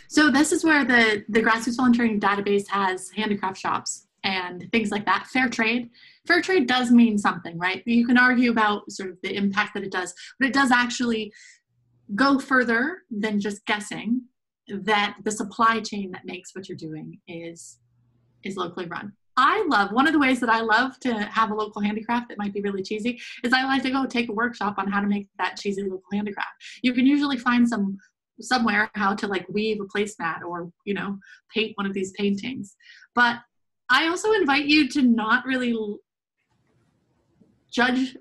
So this is where the grassroots volunteering database has handicraft shops and things like that. Fair trade does mean something, right? You can argue about sort of the impact that it does, but it does actually go further than just guessing that the supply chain that makes what you're doing is locally run. One of the ways that I love to have a local handicraft that might be really cheesy is I like to go take a workshop on how to make that cheesy local handicraft. You can usually find somewhere how to weave a placemat or, paint one of these paintings. But I also invite you to not really judge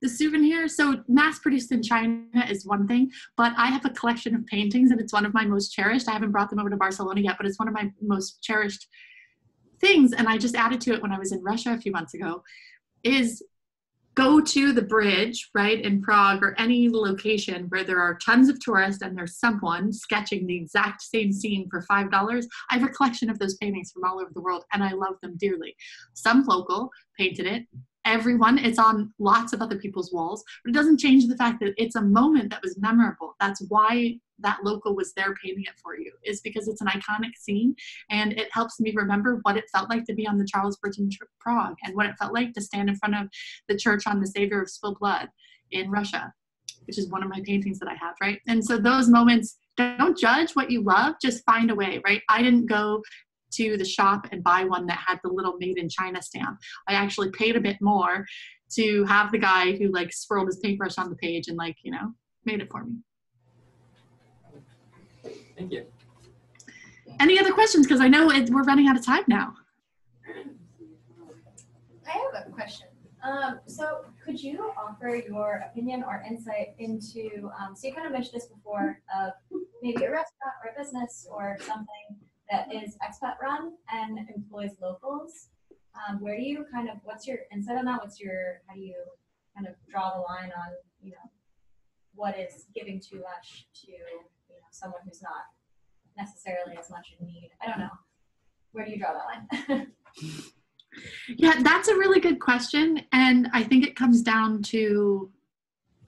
the souvenir. So mass produced in China is one thing, but I have a collection of paintings and it's one of my most cherished. I haven't brought them over to Barcelona yet, but it's one of my most cherished things. And I just added to it when I was in Russia a few months ago, is go to the bridge, right, in Prague or any location where there are tons of tourists and there's someone sketching the exact same scene for $5. I have a collection of those paintings from all over the world and I love them dearly. Some local painted it. It's on lots of other people's walls, but it doesn't change the fact that it's a moment that was memorable. That's why that local was there painting it for you, is because it's an iconic scene and it helps me remember what it felt like to be on the Charles Bridge in Prague and what it felt like to stand in front of the church on the Savior of Spilled Blood in Russia, which is one of my paintings that I have, right? And so those moments, don't judge what you love, just find a way, right? I didn't go to the shop and buy one that had the little made in China stamp. I actually paid a bit more to have the guy who swirled his paintbrush on the page and made it for me. Thank you. Any other questions? Because I know we're running out of time now. I have a question. So could you offer your opinion or insight into, so you kind of mentioned this before, of maybe a restaurant or a business or something that is expat run and employs locals. Where do you what's your insight on that? How do you kind of draw the line on, what is giving too much to, someone who's not necessarily as much in need? I don't know. Where do you draw that line? Yeah, that's a really good question. And I think it comes down to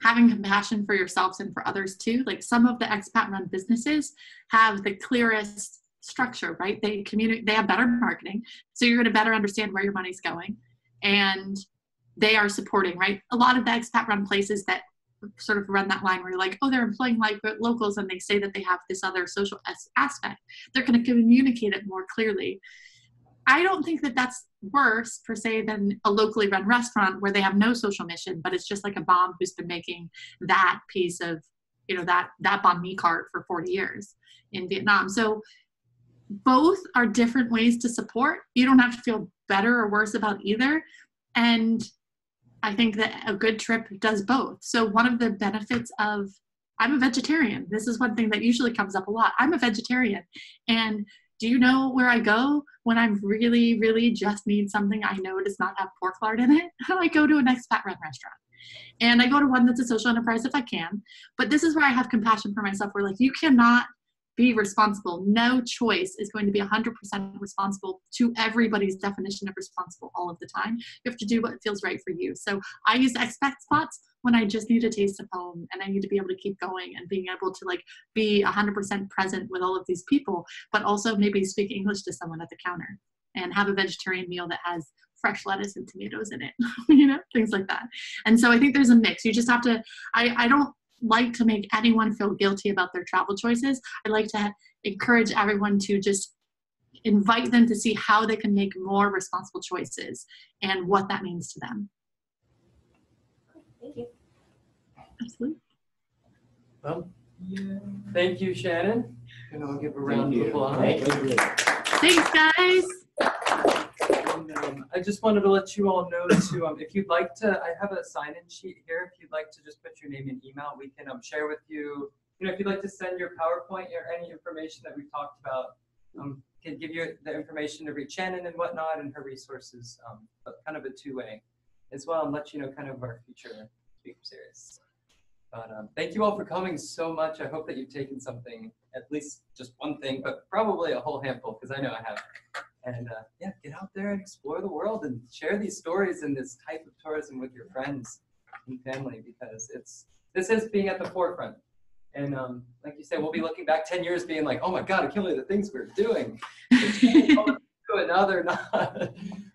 having compassion for yourselves and for others too. Some of the expat run businesses have the clearest structure, right? They have better marketing. So you're going to better understand where your money's going. And they are supporting, right? A lot of the expat run places that sort of run that line where you're like, oh, they're employing locals and they say that they have this other social aspect. They're going to communicate it more clearly. I don't think that that's worse per se than a locally run restaurant where they have no social mission, but it's just like a bomb who's been making that piece of, that banh mi cart for 40 years in Vietnam. So both are different ways to support. You don't have to feel better or worse about either. And I think that a good trip does both. So one of the benefits of, I'm a vegetarian. This is one thing that usually comes up a lot. I'm a vegetarian. And do you know where I go when I'm really, really just need something I know does not have pork lard in it? I go to an expat run restaurant. And I go to one that's a social enterprise if I can. But this is where I have compassion for myself. Where you cannot be responsible. No choice is going to be 100% responsible to everybody's definition of responsible all of the time. You have to do what feels right for you. So I use expat spots when I just need a taste of home and I need to be able to keep going and being able to like be 100% present with all of these people, but also maybe speak English to someone at the counter and have a vegetarian meal that has fresh lettuce and tomatoes in it, you know, things like that. And so I think there's a mix. You just have to, I don't like to make anyone feel guilty about their travel choices. I like to encourage everyone to just invite them to see how they can make more responsible choices and what that means to them. Thank you. Absolutely. Well, thank you, Shannon. And I'll give a round of applause. Thanks, guys. And, I just wanted to let you all know to, if you'd like to, I have a sign-in sheet here. If you'd like to just put your name and email, we can share with you. You know, if you'd like to send your PowerPoint or any information that we've talked about, can give you the information to reach Shannon and whatnot and her resources, but kind of a two-way as well, and let you know kind of our future speaker series. But thank you all for coming so much. I hope that you've taken something, at least just one thing, but probably a whole handful, because I know I have. And yeah, get out there and explore the world and share these stories and this type of tourism with your friends and family, because this is being at the forefront. And like you said, we'll be looking back 10 years being like, oh my God, I can't believe the things we're doing. And now they're not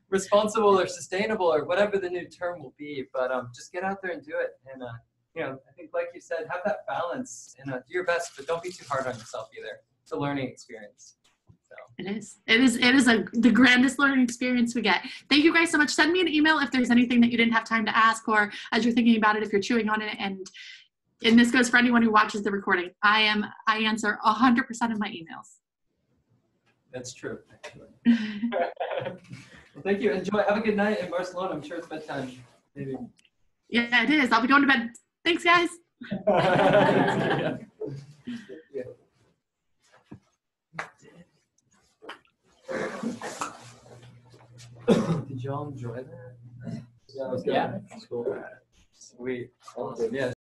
responsible or sustainable or whatever the new term will be. But just get out there and do it. And you know, I think like you said, have that balance and do your best, but don't be too hard on yourself either. It's a learning experience. So. It is the grandest learning experience we get. Thank you guys so much. Send me an email if there's anything that you didn't have time to ask, or as you're thinking about it, if you're chewing on it. And this goes for anyone who watches the recording. I answer 100% of my emails. That's true, actually. Well, thank you. Enjoy. Have a good night in Barcelona. I'm sure it's bedtime. Maybe. Yeah, it is. I'll be going to bed. Thanks, guys. Yeah. Did y'all enjoy that? Yeah, it was good. Yeah. Cool. Sweet. Awesome. Yeah.